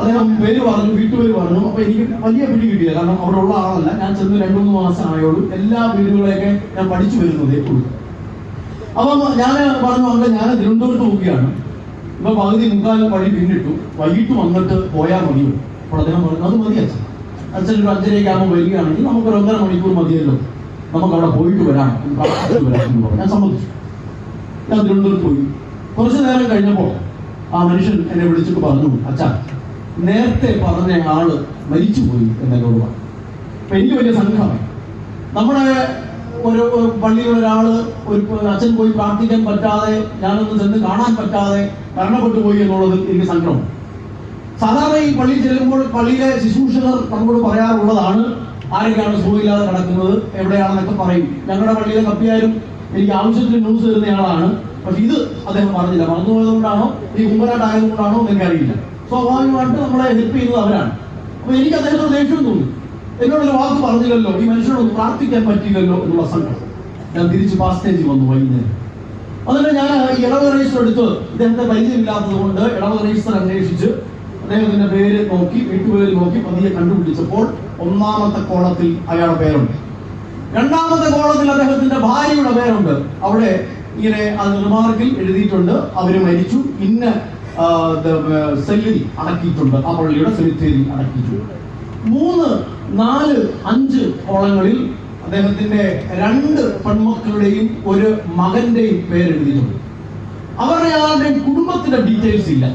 Speaker 1: അദ്ദേഹം പേര് പറഞ്ഞു, വീട്ടുപേര് പറഞ്ഞു. അപ്പൊ എനിക്ക് വലിയ പിടി കിട്ടിയില്ല, കാരണം അവിടെ ഉള്ള ആളല്ല. ഞാൻ ചെന്ന് 2-3 മാസം ആയോളൂ. എല്ലാ വീടുകളെയൊക്കെ ഞാൻ പഠിച്ചു വരുന്നതേ ഉള്ളൂ. അപ്പം ഞാൻ പറഞ്ഞു, അല്ല ഞാൻ തിരുവനന്തപുരത്ത് പോവുകയാണ്, ഇപ്പൊ പകുതി മുക്കാൽ വഴി പിന്നിട്ടു, വൈകിട്ട് വന്നിട്ട് പോയാൽ മതിയോ? അപ്പോൾ അദ്ദേഹം പറഞ്ഞു, അത് മതി അച്ഛൻ. അച്ഛൻ ഒരു 5:30 ആകുമ്പോൾ വരികയാണെങ്കിൽ നമുക്കൊരു 1.5 മണിക്കൂർ മതിയല്ലോ, നമുക്ക് അവിടെ പോയിട്ട് വരാം എന്ന് പറഞ്ഞു. ഞാൻ സമ്മതിച്ചു. ഞാൻ തിരുവനന്തപുരത്ത് പോയി. കുറച്ചു നേരം കഴിഞ്ഞപ്പോൾ ആ മനുഷ്യൻ എന്നെ വിളിച്ചിട്ട് പറഞ്ഞു, അച്ഛാ, നേരത്തെ പറഞ്ഞ ആള് മരിച്ചുപോയി എന്നോട് പറഞ്ഞു. അപ്പൊ എനിക്ക് വലിയ സംഘമായി. നമ്മുടെ ഒരു പള്ളിയിൽ ഒരാള്, ഒരു അച്ഛൻ പോയി പ്രാർത്ഥിക്കാൻ പറ്റാതെ, ഞാനൊന്ന് ചെന്ന് കാണാൻ പറ്റാതെ മരണപ്പെട്ടു പോയി എന്നുള്ളത് എനിക്ക് സംഘമാണ്. സാധാരണ ഈ പള്ളിയിൽ ചെല്ലുമ്പോൾ പള്ളിയിലെ ശുശ്രൂഷകർ നമ്മളോട് പറയാറുള്ളതാണ്, ആരൊക്കെയാണ് സുഖമില്ലാതെ കിടക്കുന്നത്, എവിടെയാണെന്നൊക്കെ പറയും. ഞങ്ങളുടെ പള്ളിയിലെ കപ്പിയാരും എനിക്ക് ആവശ്യത്തിന് ന്യൂസ് തരുന്നയാളാണ്. പക്ഷെ ഇത് അദ്ദേഹം പറഞ്ഞില്ല. മറന്നുപോയതുകൊണ്ടാണോ ഈ കുമ്പനാട്ടായതുകൊണ്ടാണോ എന്ന് എനിക്കറിയില്ല. സ്വാഭാവികമായിട്ട് നമ്മളെ ഹെൽപ്പ് ചെയ്യുന്നത് അവരാണ്. അപ്പൊ എനിക്ക് അദ്ദേഹത്തോട് ദേഷ്യം തോന്നി. എന്നോടൊരു വാക്ക് പറഞ്ഞില്ലല്ലോ, ഈ മനുഷ്യനോട് പ്രാർത്ഥിക്കാൻ പറ്റില്ലല്ലോ എന്നുള്ള സങ്കടം. ഞാൻ തിരിച്ച് പാസ്റ്റേജിൽ വന്നു വൈകുന്നേരം. അതുകൊണ്ട് ഞാൻ ഈ ഇടവക രജിസ്റ്റർ എടുത്ത്, ഇദ്ദേഹത്തെ പരിചയമില്ലാത്തത് കൊണ്ട് ഇടവക രജിസ്റ്റർ അന്വേഷിച്ച് അദ്ദേഹത്തിന്റെ പേര് നോക്കി, വീട്ടുപേര് നോക്കി പതിയെ കണ്ടുപിടിച്ചപ്പോൾ 1ാമത്തെ കോളത്തിൽ അയാളുടെ പേരുണ്ട്. 2ാമത്തെ കോളത്തിൽ അദ്ദേഹത്തിന്റെ ഭാര്യയുടെ പേരുണ്ട്. അവിടെ ഇങ്ങനെ അത് റിമാർക്കിൽ എഴുതിയിട്ടുണ്ട്, അവര് മരിച്ചു, ഇന്ന സെല്ലിൽ അടക്കിയിട്ടുണ്ട്, ആ പള്ളിയുടെ സെമിത്തേരിയിൽ അടക്കിയിട്ടുണ്ട്. 3, 4, 5 കോളങ്ങളിൽ അദ്ദേഹത്തിന്റെ 2 പെൺമക്കളുടെയും ഒരു മകന്റെയും പേരെഴുതിയിട്ടുണ്ട്. അവരുടെ ആരുടെയും കുടുംബത്തിന്റെ ഡീറ്റെയിൽസ് ഇല്ല.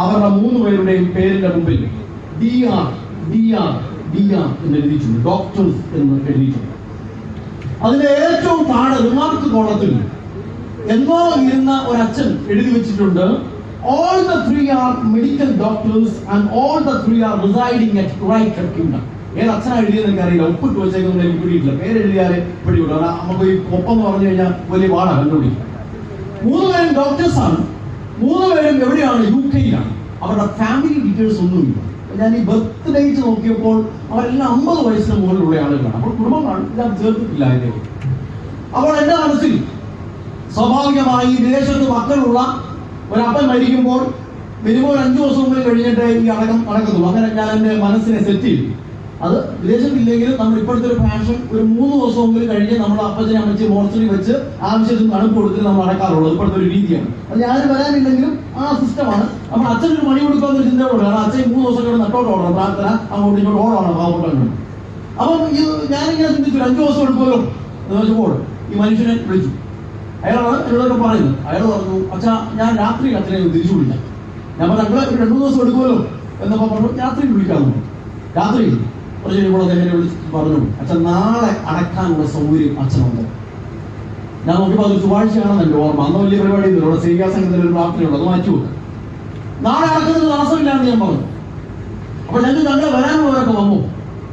Speaker 1: അവരുടെ 3 പേരുടെയും പേരിന്റെ മുമ്പിൽ DR എന്ന് എഴുതിയിട്ടുണ്ട്, ഡോക്ടേഴ്സ് എന്ന് എഴുതിയിട്ടുണ്ട്. അതിന്റെ ഏറ്റവും താഴെ റിമാർക്ക് കോളത്തിൽ എന്നോ ഇരുന്ന ഒരു അച്ഛൻ എഴുതി വെച്ചിട്ടുണ്ട്, all the 3 are medical doctors and all the 3 are residing at United Kingdom. ഏത് അച്ഛനാ എഴുതിയെന്ന് എനിക്ക് അറിയില്ല, ഒപ്പിട്ട് വെച്ചേക്കൊന്നും എനിക്ക് പിടിയിട്ടില്ല. പേരെഴുതിയാലേ പിടികൂടും. നമുക്ക് ഈ ഒപ്പം പറഞ്ഞു കഴിഞ്ഞാൽ വലിയ പാടാണ് കണ്ടുപിടിക്കും. 3 പേരും ഡോക്ടേഴ്സാണ്. 3 പേരും എവിടെയാണ്? UK അവരുടെ ഫാമിലി ഡീറ്റെയിൽസ് ഒന്നുമില്ല. ഞാൻ ഈ ബർത്ത് ഡേറ്റ് നോക്കിയപ്പോൾ അവരെല്ലാം 50 വയസ്സിന് മുകളിലുള്ള ആളുകളാണ്. അപ്പോൾ കുടുംബമാണ്, ഇതെല്ലാം ചേർത്തിട്ടില്ല അതിലേക്ക്. അപ്പോൾ എൻ്റെ മനസ്സിൽ സ്വാഭാവികമായി വിദേശത്ത് മക്കളുള്ള ഒരപ്പൻ മരിക്കുമ്പോൾ മിനിമം 5 ദിവസം മുമ്പ് കഴിഞ്ഞിട്ട് ഈ അടക്കം നടക്കത്തുള്ളൂ. അങ്ങനെ ഞാൻ എൻ്റെ മനസ്സിനെ സെറ്റ് ചെയ്തു. അത് വിദേശത്തില്ലെങ്കിലും നമ്മൾ ഇപ്പോഴത്തെ ഒരു ഫാഷൻ ഒരു 3 ദിവസം മുമ്പിൽ കഴിഞ്ഞ് നമ്മൾ അപ്പച്ചനെ അമ്മച്ചി മോർച്ചറി വെച്ച് ആവശ്യത്തിന് തണുപ്പ് കൊടുത്തിട്ട് നമ്മൾ അടക്കാറുള്ളത് ഇപ്പോഴത്തെ ഒരു രീതിയാണ്. അത് ഞാൻ വരാനില്ലെങ്കിലും ആ സിസ്റ്റമാണ്. നമ്മൾ അച്ഛനൊരു മണി കൊടുക്കാവുന്ന ചിന്തയോടെ, കാരണം അച്ഛൻ 3 ദിവസം കഴിഞ്ഞ് നട്ടോട്ട് ഓടണം, പ്രാർത്ഥന അങ്ങോട്ട് ഇങ്ങോട്ട് ഓടണം പാവപ്പെട്ടവന്. അപ്പം ഞാനിങ്ങനെ ചിന്തിച്ചു 5 ദിവസം എടുക്കുമല്ലോ എന്ന് വെച്ചപ്പോൾ ഈ മനുഷ്യനെ വിളിച്ചു. അയാളാണ് എന്നോടൊക്കെ പറയുന്നത്. അയാൾ പറഞ്ഞു, അച്ഛാ ഞാൻ രാത്രി അച്ഛനെ തിരിച്ചു വിളിക്കാം. ഞാൻ പറഞ്ഞു ഞങ്ങൾ 2 ദിവസം എടുക്കുമല്ലോ എന്നപ്പോൾ പറഞ്ഞു രാത്രി വിളിക്കാമെന്ന്. രാത്രി കുറച്ച് കഴിയുമ്പോൾ അദ്ദേഹം വിളിച്ച് പറഞ്ഞു, അച്ഛൻ നാളെ അടക്കാനുള്ള സൗകര്യം അച്ഛനുണ്ട്. ഞാൻ നോക്കിയപ്പോൾ അത് ചൊവ്വാഴ്ചയാണെന്ന് എൻ്റെ ഓർമ്മ. അന്ന് വലിയ പരിപാടി ഇല്ല, ഇവിടെ സേവ്യാസംഘത്തിൽ ഒരു പ്രാർത്ഥനയുണ്ട്, അത് മാറ്റി വെക്കും. നാളെ അടക്കുന്നതിന് തടസ്സമില്ലാന്ന് ഞാൻ പറഞ്ഞു. അപ്പോൾ ഞങ്ങൾ വരാനുള്ളവരൊക്കെ വന്നു.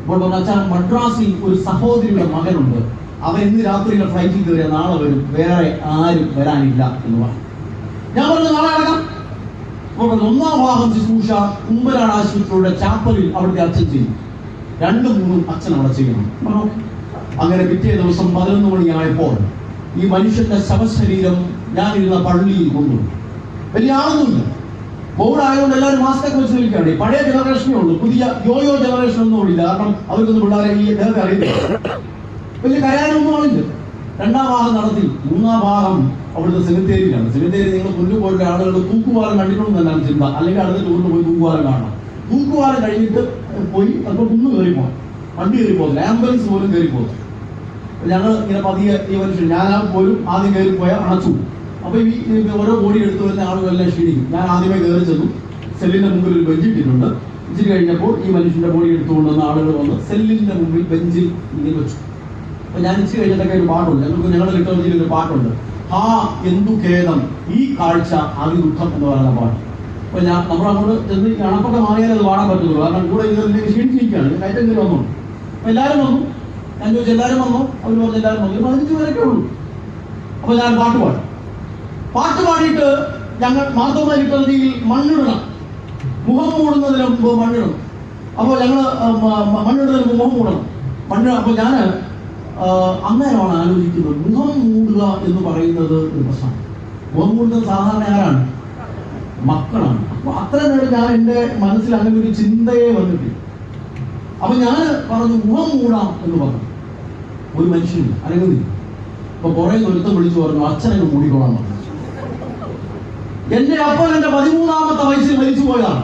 Speaker 1: അപ്പോൾ പറഞ്ഞു, അച്ഛൻ മദ്രാസിൽ ഒരു സഹോദരിയുടെ മകനുണ്ട്, അവൻ ഇന്ന് രാത്രിയിലെ ഫ്ലൈറ്റിൽ കയറിയ നാളെ വരും, വേറെ ആരും വരാനില്ല എന്ന് പറഞ്ഞു. ഞാൻ പറഞ്ഞു നാളെ അടക്കാം. അപ്പോൾ 1-ാം ഭാഗം ശുശ്രൂഷ കുമ്പനാട് ആശുപത്രിയുടെ ചാപ്പലിൽ അവിടുത്തെ അച്ഛൻ ചെയ്യും. 2-3 അച്ഛൻ അവിടെ ചെയ്യണം. അങ്ങനെ പിറ്റേ ദിവസം 11 മണിയായപ്പോൾ ഈ മനുഷ്യന്റെ ശവശരീരം ഞാനിരുന്ന പള്ളിയിൽ കൊണ്ടുപോയി. വലിയ ആളൊന്നുമില്ല, കോവിഡ് ആയതുകൊണ്ട് എല്ലാവരും മാസ്ക് ഒക്കെ വെച്ച് നിൽക്കുകയാണ്. പഴയ ജനറേഷനേ ഉള്ളൂ, പുതിയ യോയോ ജനറേഷൻ ഒന്നും ഇല്ല. കാരണം അവർക്കൊന്നും പിള്ളേരെ ഈ ഇദ്ദേഹത്തെ അറിയില്ല, വലിയ കരയാനൊന്നും ആളില്ല. 2-ാം ഭാഗം നടത്തി. 3-ാം ഭാഗം അവിടുത്തെ സെമിത്തേരിയിലാണ്. സെമിത്തേരി നിങ്ങൾ കൊണ്ടുപോയിട്ട് ആളുകൾ തൂക്കുവാരം കണ്ടിട്ടുണ്ടെന്നാണ് ചിന്ത, അല്ലെങ്കിൽ അടുത്ത ടൂറിന് പോയി തൂക്കുവാരം കാണണം. തൂക്കുവാരം കഴിഞ്ഞിട്ട് പോയി ചിലപ്പോൾ കുന്ന് കയറി പോകാം, വണ്ടി കയറി പോകുന്നില്ല, ആംബുലൻസ് പോലും കയറി പോകുന്നു. ഞങ്ങൾ ഇങ്ങനെ പതിയെ ഈ മനുഷ്യൻ ഞാൻ പോലും ആദ്യം കയറി പോയാൽ അണച്ചു. അപ്പോൾ ഈ ഓരോ ബോഡി എടുത്തു വരുന്ന ആളുകളെല്ലാം ക്ഷീണിക്കും. ഞാൻ ആദ്യമേ കയറി ചെന്നു. സെല്ലിന്റെ മുമ്പിൽ ഒരു ബെഞ്ച് ഇട്ടിട്ടുണ്ട്. ഇച്ചിരി കഴിഞ്ഞപ്പോൾ ഈ മനുഷ്യന്റെ ബോഡി എടുത്തുകൊണ്ടുവന്ന ആളുകൾ വന്ന് സെല്ലിന്റെ മുമ്പിൽ ബെഞ്ചിൽ ഇങ്ങനെ വെച്ചു. അപ്പൊ ഞാൻ ഇച്ചിരി കഴിഞ്ഞിട്ടൊക്കെ ഒരു പാട്ടുണ്ട്, ഞങ്ങളുടെ ലിറ്ററേച്ചറിൽ ഒരു പാട്ടുണ്ട്, ഹാ എന്തു ഖേദം ഈ കാഴ്ച അതിദുഃഖം എന്ന് പറയുന്ന പാട്ട്. അപ്പൊ നമ്മളങ്ങോട്ട് ചെന്ന് അണപ്പൊക്കെ മാറിയാലേ അത് പാടാൻ പറ്റുള്ളൂ, കാരണം കൂടെ ഇതിലേക്ക് ക്ഷീണിച്ചിരിക്കുകയാണ്, കയറ്റം കയറി വന്നു. അപ്പൊ എല്ലാവരും വന്നു. ഞാൻ ചോദിച്ചു എല്ലാവരും വന്നോ? അവർ പറഞ്ഞു എല്ലാവരും വന്നു. 15 പേരൊക്കെ ഉള്ളൂ. അപ്പൊ ഞാൻ പാട്ട് പാടിയിട്ട് ഞങ്ങൾ മാർത്തോമ ലിറ്ററേച്ചറിൽ മണ്ണിടണം, മുഖം മൂടുന്നതിന് മുമ്പ് മണ്ണിടണം. അപ്പോൾ ഞങ്ങൾ മണ്ണിടുന്നതിന് മുമ്പ് മുഖം മൂടണം. അപ്പോൾ ഞാൻ അന്നേരമാണ് ആലോചിക്കുന്നത്, മുഖം മൂടുക എന്ന് പറയുന്നത് ഒരു പ്രശ്നമാണ്. മുഖം മൂടുന്നത് സാധാരണ ആരാണ്? മക്കളാണ്. അപ്പൊ അത്ര നേരം ഞാൻ എൻ്റെ മനസ്സിൽ അങ്ങനെ ഒരു ചിന്തയെ വന്നിട്ടില്ല. അപ്പൊ ഞാൻ പറഞ്ഞു മുഖം മൂടാം എന്ന് പറഞ്ഞു. ഒരു മനുഷ്യൻ അനങ്ങുന്നില്ല. അപ്പൊ കുറെ ഒരുത്തം വിളിച്ചു പറഞ്ഞു അച്ഛനങ്ങ് മൂടിക്കോളാൻ പറഞ്ഞു. എന്റെ അപ്പൻ എന്റെ 13-ാമത്തെ വയസ്സിൽ മരിച്ചു പോയതാണ്.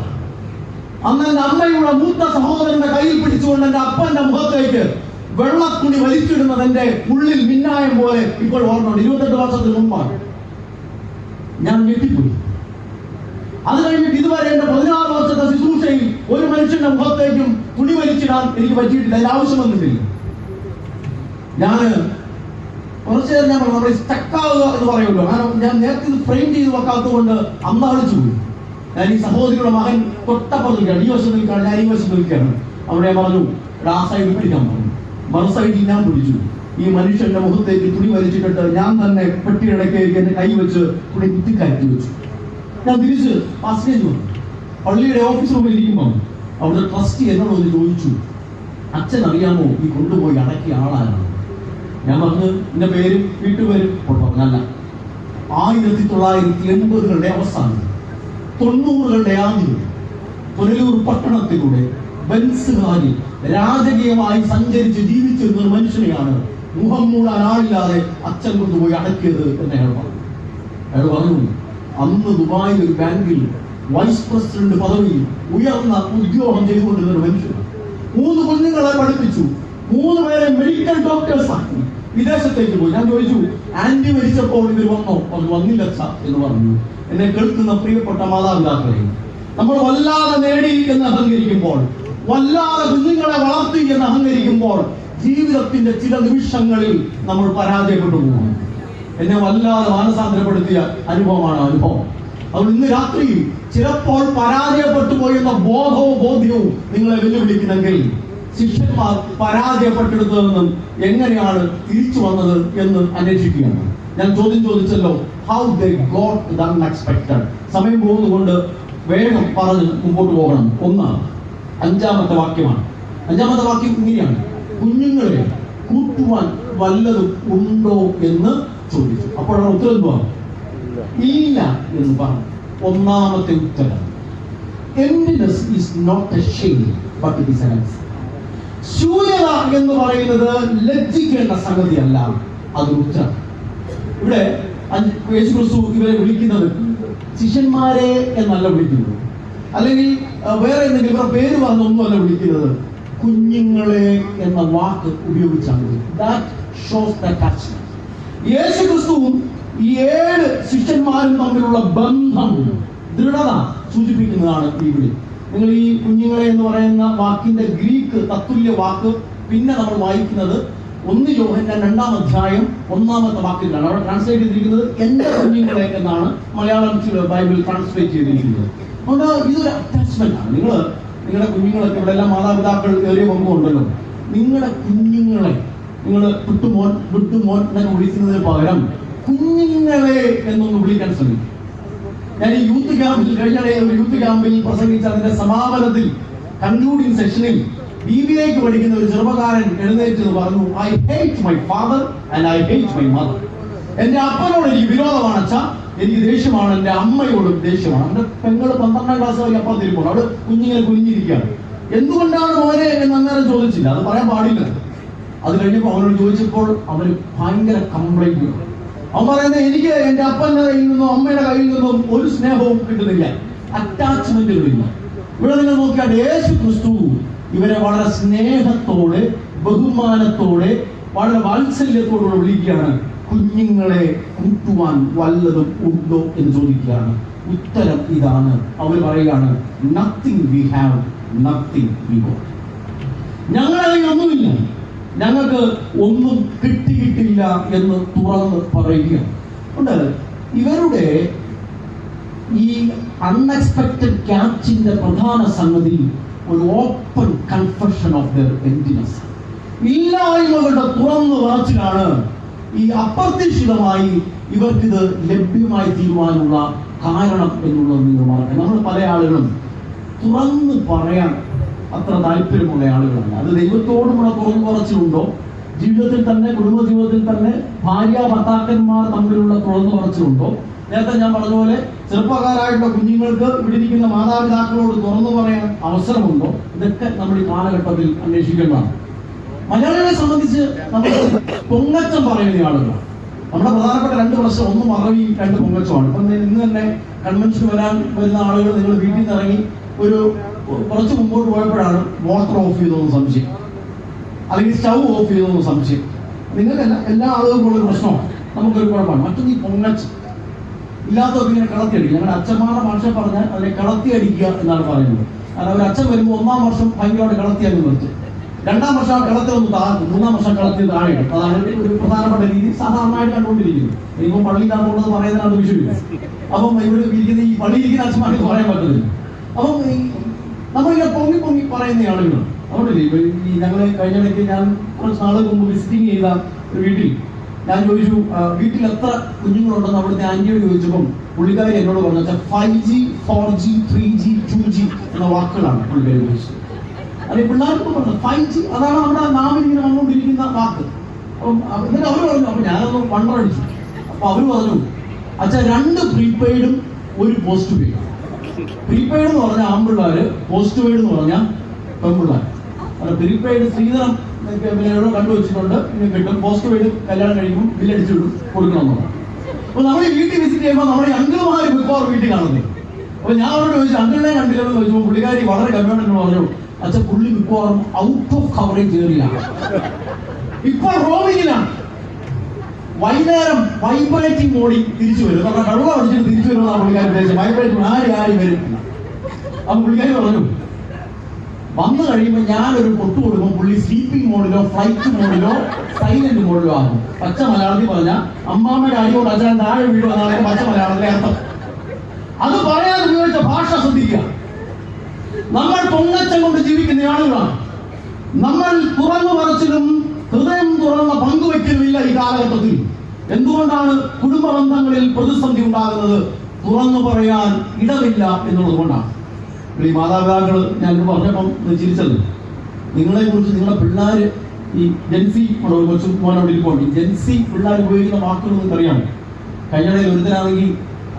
Speaker 1: അന്ന് എന്റെ അമ്മയുടെ മൂത്ത സഹോദരന്റെ കയ്യിൽ പിടിച്ചുകൊണ്ട് എന്റെ അപ്പന്റെ മുഖത്തേക്ക് വെള്ളത്തുണി വലിച്ചിടുന്നത് എന്റെ ഉള്ളിൽ മിന്നായം പോലെ ഇപ്പോൾ ഓർമ്മയുണ്ട്. 28 വർഷത്തിന് മുമ്പാണ്. ഞാൻ ഞെട്ടിപ്പോയി. അത് കഴിഞ്ഞിട്ട് ഇതുവരെ എന്റെ 16 വർഷത്തെ ശുശ്രൂഷയിൽ ഒരു മനുഷ്യന്റെ മുഖത്തേക്കും തുണി വലിച്ചിടാൻ എനിക്ക് പറ്റിയിട്ടില്ല, അതിന്റെ ആവശ്യം വന്നിട്ടില്ല. ഞാൻ കുറച്ചു നേരം ഞാൻ നമ്മുടെ സ്റ്റക്കാവുക എന്ന് പറയുമല്ലോ, കാരണം ഞാൻ നേരത്തെ ഇത് ഫ്രെയിം ചെയ്ത് വെക്കാത്തത് കൊണ്ട് അമ്മാളിച്ചു പോയി. ഞാൻ ഈ സഹോദരിയുടെ മകൻ തൊട്ടപ്പം നിൽക്കുകയാണ്, ഈ വശം നിൽക്കുകയാണ്, ഞാൻ ഈ വശം നിൽക്കുകയാണ്. അവിടെ പറഞ്ഞു ആ സൈഡിൽ പിടിക്കാൻ പറഞ്ഞു. മറു സൈഡിൽ ഞാൻ പിടിച്ചു. ഈ മനുഷ്യന്റെ മുഖത്തേക്ക് തുണി വലിച്ചിട്ടിട്ട് ഞാൻ തന്നെ പെട്ടിയിടക്കേക്ക് എന്റെ കൈ വെച്ച് തുണി കുത്തിക്കയറ്റി വെച്ചു. ഞാൻ തിരിച്ച് പാസ്റ്റേജ് വന്നു. പള്ളിയുടെ ഓഫീസ് റൂമിൽ ഇരിക്കുമ്പോൾ അവിടുത്തെ ട്രസ്റ്റി എന്നോട് ഒന്ന് ചോദിച്ചു, അച്ഛൻ അറിയാമോ ഈ കൊണ്ടുപോയി അടക്കിയ ആളാണ്? ഞാൻ പറഞ്ഞു എന്റെ പേരും വീട്ടുപേരും പറഞ്ഞല്ല. 1980കളുടെ അവസാനം 90കളുടെ ആദ്യം പുനലൂർ പട്ടണത്തിലൂടെ ബെൻസ് കാറിൽ രാജകീയമായി സഞ്ചരിച്ച് ജീവിച്ചിരുന്ന ഒരു മനുഷ്യനെയാണ് മുഖം മൂടാൻ ആളില്ലാതെ അച്ഛൻ കൊണ്ടുപോയി അടക്കിയത് എന്ന് അയാൾ പറഞ്ഞു. അയാൾ പറഞ്ഞു അന്ന് ദുബായിൽ ഒരു ബാങ്കിൽ വൈസ് പ്രസിഡന്റ് പദവിയിൽ ഉയർന്ന ഉദ്യോഗം ചെയ്തുകൊണ്ടിരുന്ന ഒരു മനുഷ്യൻ 3 കുഞ്ഞുങ്ങളെ പഠിപ്പിച്ചു, 3 പേരെ മെഡിക്കൽ ഡോക്ടേഴ്സ് ആക്കി വിദേശത്തേക്ക് പോയി. ഞാൻ ചോദിച്ചു, ആന്റി മരിച്ചപ്പോൾ ഇവർ വന്നോ? വന്നില്ല എന്ന് പറഞ്ഞു. എന്നെ കേൾക്കുന്ന പ്രിയപ്പെട്ട മാതാപിതാക്കളെ, നമ്മൾ വല്ലാതെ നേടി എന്ന് അഹങ്കരിക്കുമ്പോൾ, വല്ലാതെ കുഞ്ഞുങ്ങളെ വളർത്തി എന്ന് അഹങ്കരിക്കുമ്പോൾ, ജീവിതത്തിന്റെ ചില നിമിഷങ്ങളിൽ നമ്മൾ പരാജയപ്പെട്ടു പോകും. എന്നെ വല്ലാതെ മാനസാന്തരപ്പെടുത്തിയ അനുഭവം. അതുകൊണ്ട് ഇന്ന് രാത്രിയിൽ ചിലപ്പോൾ പരാജയപ്പെട്ടു പോയെന്ന ബോധ്യവും നിങ്ങളെ വെല്ലുവിളിക്കുന്നെങ്കിൽ, ശിഷ്യന്മാർ പരാജയപ്പെട്ടെടുത്തു നിന്നും എങ്ങനെയാണ് തിരിച്ചു വന്നത് എന്ന് അന്വേഷിക്കുകയാണ്. ഞാൻ ചോദ്യം ചോദിച്ചല്ലോ, how they got the unexpected. സമയം പോകുന്നതുകൊണ്ട് വേഗം പറഞ്ഞ് മുമ്പോട്ട് പോകണം. 5-ാമത്തെ വാക്യമാണ്. 5-ാമത്തെ വാക്യം ഇങ്ങനെയാണ്: കുഞ്ഞുങ്ങളെ കൂട്ടുവാൻ വല്ലതും ഉണ്ടോ എന്ന് ചോദിച്ചു. അപ്പോഴാണ് ഉത്തരം എന്തുവാ? ഇല്ല എന്ന് പറഞ്ഞു. 1-ാമത്തെ ഉത്തരം, emptiness is not a shame but it is an answer. ശൂന്യത എന്ന് പറയുന്നത് ലജ്ജിക്കേണ്ട സംഗതിയല്ല, അത് ഉത്തരം. ഇവിടെ യേശുക്രിസ്തു ഇവരെ വിളിക്കുന്നത് ശിഷ്യന്മാരെ എന്നല്ല വിളിക്കുന്നത്, അല്ലെങ്കിൽ വേറെ എന്തെങ്കിലും ഇവരുടെ പേര് പറഞ്ഞൊന്നുമല്ല വിളിക്കുന്നത്, കുഞ്ഞുങ്ങളെ എന്ന വാക്ക് ഉപയോഗിച്ചാണ്. That shows the attachment. യേശുക്രിസ്തുവും ഈ 7 ശിഷ്യന്മാരും തമ്മിലുള്ള ബന്ധം, ദൃഢത സൂചിപ്പിക്കുന്നതാണ് ഈ വിളി. നിങ്ങൾ ഈ കുഞ്ഞുങ്ങളെ എന്ന് പറയുന്ന വാക്കിന്റെ ഗ്രീക്ക് തത്തുല്യ വാക്ക് പിന്നെ നമ്മൾ വായിക്കുന്നത് 1 യോഹന്നാൻ 2-ാം അധ്യായം 1-ാമത്തെ വാക്കിലാണ്. അവിടെ ട്രാൻസ്ലേറ്റ് ചെയ്തിരിക്കുന്നത് എന്റെ കുഞ്ഞുങ്ങളെ എന്നാണ് മലയാളം ബൈബിൾ ട്രാൻസ്ലേറ്റ് ചെയ്തിരിക്കുന്നത്. അതുകൊണ്ട് ഇതൊരു അറ്റാച്ച്മെന്റ് ആണ്. നിങ്ങളുടെ കുഞ്ഞുങ്ങളൊക്കെ ഇവിടെ എല്ലാം മാതാപിതാക്കൾ ഏറിയ പങ്കുണ്ടല്ലോ. നിങ്ങളുടെ കുഞ്ഞുങ്ങളെ നിങ്ങൾ വിട്ടുമോൻ എന്നൊക്കെ വിളിക്കുന്നതിന് പകരം കുഞ്ഞുങ്ങളെ എന്നൊന്ന് വിളിക്കാൻ ശ്രമിക്കും. ഞാൻ ഈ യൂത്ത് ക്യാമ്പിൽ പ്രസംഗിച്ച അതിന്റെ സമാപനത്തിൽ, കൺക്ലൂഡിംഗ് സെഷനിൽ ബിബിഎക്ക് പഠിക്കുന്ന ഒരു ചെറുപ്പക്കാരൻ എഴുന്നേറ്റ് പറഞ്ഞു, I hate my father and I hate my mother. എന്റെ അപ്പനോട് എനിക്ക് വിരോധമാണ് അച്ഛാ, എനിക്ക് ദേഷ്യമാണ്, എന്റെ അമ്മയോടും ദേഷ്യമാണ്. എന്റെ പെങ്ങൾ 12-ാം ക്ലാസ് വരെ അപ്പം തിരുമ്പോൾ അവിടെ കുഞ്ഞിങ്ങനെ കുഞ്ഞിരിക്കുകയാണ്. എന്തുകൊണ്ടാണ് മോനെ എന്ന് അന്നേരം ചോദിച്ചില്ല, അത് പറയാൻ പാടില്ല. അത് കഴിഞ്ഞപ്പോൾ അവനോട് ചോദിച്ചപ്പോൾ അവന് ഭയങ്കര കംപ്ലൈന്റ്. അവൻ പറയുന്നത്, എനിക്ക് എന്റെ അപ്പന്റെ കയ്യിൽ നിന്നും അമ്മയുടെ കയ്യിൽ നിന്നും ഒരു സ്നേഹവും കിട്ടുന്നില്ല, അറ്റാച്ച്മെന്റുകളില്ല. ഇവിടെ നിങ്ങൾ നോക്കിയാൽ യേശുക്രിസ്തു ഇവരെ വളരെ സ്നേഹത്തോടെ, ബഹുമാനത്തോടെ, വളരെ വാത്സല്യത്തോടുകൂടെ വിളിക്കുകയാണ്. കുഞ്ഞുങ്ങളെ കൂട്ടുവാൻ വല്ലതും ഉണ്ടോ എന്ന് ചോദിക്കുകയാണ്. ഉത്തരം ഇതാണ്. അവർ പറയുകയാണ്, nothing we have, nothing we got. ഞങ്ങളതിൽ ഒന്നുമില്ല, ഞങ്ങൾക്ക് ഒന്നും കിട്ടിയിട്ടില്ല എന്ന് തുറന്ന് പറയുകയാണ്. അതുകൊണ്ട് ഇവരുടെ ഈ അൺഎക്സ്പെക്റ്റഡ് ക്യാച്ചിന്റെ പ്രധാന സംഗതി ഒരു open confession of their emptiness. ഇല്ലായ്മകളുടെ തുറന്നു പറച്ചിലാണ് ഈ അപ്രതീക്ഷിതമായി ഇവർക്കിത് ലഭ്യമായി തീരുവാനുള്ള കാരണം എന്നുള്ളത് നിങ്ങൾ മറക്കണം. നമ്മൾ പല ആളുകളും തുറന്നു പറയാൻ അത്ര താല്പര്യമുള്ള ആളുകളല്ല. അത് ദൈവത്തോടുമുള്ള തുറന്നു പറച്ചിലുണ്ടോ, ജീവിതത്തിൽ തന്നെ, കുടുംബജീവിതത്തിൽ തന്നെ ഭാര്യ ഭർത്താക്കന്മാർ തമ്മിലുള്ള തുറന്നു പറച്ചിലുണ്ടോ, നേരത്തെ ഞാൻ പറഞ്ഞ പോലെ ചെറുപ്പക്കാരായിട്ടുള്ള കുഞ്ഞുങ്ങൾക്ക് ഇവിടെ ഇരിക്കുന്ന മാതാപിതാക്കളോട് തുറന്നു പറയാൻ അവസരമുണ്ടോ, ഇതൊക്കെ നമ്മൾ ഈ കാലഘട്ടത്തിൽ അന്വേഷിക്കേണ്ടതാണ്. മലയാളികളെ സംബന്ധിച്ച് നമ്മൾ പൊങ്ങച്ചം പറയുന്ന ആളുകളാണ്. നമ്മുടെ പ്രധാനപ്പെട്ട 2 പ്രശ്നം, 1 മറവിയും 2 പൊങ്ങച്ചമാണ്. ഇപ്പം ഇന്ന് തന്നെ കൺവെൻഷൻ വരുന്ന ആളുകൾ നിങ്ങൾ വീട്ടിൽ നിന്ന് ഇറങ്ങി കുറച്ച് മുമ്പോട്ട് പോയപ്പോഴാണ് മോട്ടർ ഓഫ് ചെയ്തതെന്ന് സംശയം, അല്ലെങ്കിൽ സ്റ്റൗ ഓഫ് ചെയ്തതെന്ന് സംശയം. നിങ്ങൾക്കല്ല, എല്ലാ ആളുകൾക്കും ഉള്ള പ്രശ്നമാണ്, നമുക്കൊരു കുഴപ്പമാണ്. മറ്റൊന്ന് ഈ പൊങ്ങച്ചം ഇല്ലാത്തവർക്ക് ഇങ്ങനെ കളത്തിയടിക്കുക. ഞങ്ങളുടെ അച്ഛന്മാരുടെ ഭാഷ പറഞ്ഞാൽ അതിനെ കളത്തിയടിക്കുക എന്നാണ് പറയുന്നത്. കാരണം ഒരു അച്ഛൻ വരുമ്പോൾ 1-ാം വർഷം ഭയങ്കരമായിട്ട് കളത്തിയാൽ നിർത്തും, 2-ാം വർഷം ആ കളത്തിലൊന്ന് താഴ്ത്തും, 3-ാം വർഷം കളത്തിൽ താഴെയിടും. അതാണ് ഒരു പ്രധാനപ്പെട്ട രീതി സാധാരണയായിട്ട് കണ്ടുകൊണ്ടിരിക്കുന്നത്. ഇനിയിപ്പം പള്ളിയിലാകുന്നത് പറയുന്നതിനകത്ത് വിഷയമില്ല. അപ്പം ഇവിടെ ഇരിക്കുന്ന ഈ പള്ളിയിരിക്കുന്ന അച്ഛന്മാർക്ക് പറയാൻ പറ്റുന്നില്ല. അപ്പം നമ്മളിങ്ങനെ പൊങ്ങി പറയുന്ന ആളുകളാണ്. അതുകൊണ്ടില്ലേ ഈ ഞങ്ങൾ കഴിഞ്ഞിടയ്ക്ക് ഞാൻ കുറച്ച് നാൾ മുമ്പ് വിസിറ്റിംഗ് ചെയ്ത ഒരു വീട്ടിൽ ഞാൻ ചോദിച്ചു, വീട്ടിൽ എത്ര കുഞ്ഞുങ്ങളുണ്ടെന്ന് അവിടുത്തെ ആന്റിയോട് ചോദിച്ചപ്പം പുള്ളിക്കാരി എന്നോട് പറഞ്ഞാൽ 5G 4G 3G 2G എന്ന വാക്കുകളാണ് പുള്ളിക്കാരി ചോദിച്ചത്. അത് പിള്ളേർക്ക് പറഞ്ഞത് 5G, അതാണ് നമ്മുടെ നാമിൽ ഇങ്ങനെ വന്നുകൊണ്ടിരിക്കുന്ന വാക്ക്. അപ്പം എന്നിട്ട് അവർ പറഞ്ഞു, അപ്പം ഞാനൊന്ന് വണ്ടറടിച്ചു. അപ്പൊ അവർ പറഞ്ഞു, അച്ഛാ 2 പ്രീപെയ്ഡും 1 പോസ്റ്റ് പെയ്ഡ്. പ്രീപെയ്ഡ് എന്ന് പറഞ്ഞാൽ ആൺപിള്ളേര്, പോസ്റ്റ് പെയ്ഡ് എന്ന് പറഞ്ഞാൽ പെൺപിള്ളേർ. പ്രീപെയ്ഡ് ശ്രീധരം പിന്നെ എവിടെ കണ്ടുവച്ചിട്ടുണ്ട്, ഇനി കിട്ടും. പോസ്റ്റ് പെയ്ഡ് കല്യാണം കഴിയുമ്പോൾ ബില്ലടിച്ചു വിടും, കൊടുക്കണമെന്നുള്ളത്. അപ്പൊ നമ്മൾ ഈ വീട്ടിൽ വിസിറ്റ് ചെയ്യുമ്പോൾ നമ്മുടെ അങ്കിളുമാർ ബിഫോർ വീട്ടിൽ കാണുന്നത്. അപ്പൊ ഞാൻ അവരോട് ചോദിച്ചു, അങ്കിളിനെ കണ്ടില്ലെന്ന് ചോദിച്ചപ്പോൾ പുള്ളിക്കാരി വളരെ ഗവൺമെന്റിനോട് പറഞ്ഞു, അച്ഛൻ പുള്ളി മിക്കവാറും ഔട്ട് ഓഫ് കവറേജ് ഏറിയാണ്. ഇപ്പോൾ റോമിങ്ങിലാണ്. വൈകുന്നേരം വൈബ്രേറ്റിംഗ് മോഡിൽ തിരിച്ചു വരും. നമ്മുടെ കടുവ അടിച്ചിട്ട് തിരിച്ചു വരുമെന്നാണ് പുള്ളിക്കാരി ഉദ്ദേശിച്ചത്. വൈബ്രേറ്റിംഗ് ആരി വരും. അപ്പൊ പുള്ളിക്കാരി പറഞ്ഞു, വന്നു കഴിയുമ്പോൾ ഞാനൊരു കൊട്ടു കൊടുക്കും, പുള്ളി സ്ലീപ്പിംഗ് മോഡിലോ ഫ്ലൈറ്റ് മോഡിലോ സൈലന്റ് മോഡിലോ ആകും. പച്ച മലയാളത്തിൽ പറഞ്ഞ അമ്മാമ്മയുടെ അടിയോട് അച്ഛൻ താഴെ വീഴും എന്നാണ് പച്ച മലയാളത്തിലെ അർത്ഥം. അത് പറയാൻ ഉപയോഗിച്ച ഭാഷ ശ്രദ്ധിക്കുക. നമ്മൾ പൊങ്ങച്ചം കൊണ്ട് ജീവിക്കുന്ന ആളുകളാണ്. നമ്മൾ തുറന്നു പറച്ചിലും ഹൃദയം തുറന്ന പങ്കുവയ്ക്കലുമില്ല ഈ കാലഘട്ടത്തിൽ. എന്തുകൊണ്ടാണ് കുടുംബ ബന്ധങ്ങളിൽ പ്രതിസന്ധി ഉണ്ടാകുന്നത്? തുറന്നു പറയാൻ ഇടമില്ല എന്നുള്ളത് കൊണ്ടാണ്. ഈ മാതാപിതാക്കൾ ഞാൻ പറഞ്ഞപ്പം ചിരിച്ചത്, നിങ്ങളെ കുറിച്ച് നിങ്ങളുടെ പിള്ളേർ ഈ ജെൻസി കൊച്ചു മോനോട് ഇരിപ്പുണ്ട്. ഈ ജെൻസി പിള്ളേർ ഉപയോഗിക്കുന്ന വാക്കുകൾ നിങ്ങൾക്കറിയാം. കഴിഞ്ഞിടയിൽ ഒരുത്തനാണെങ്കിൽ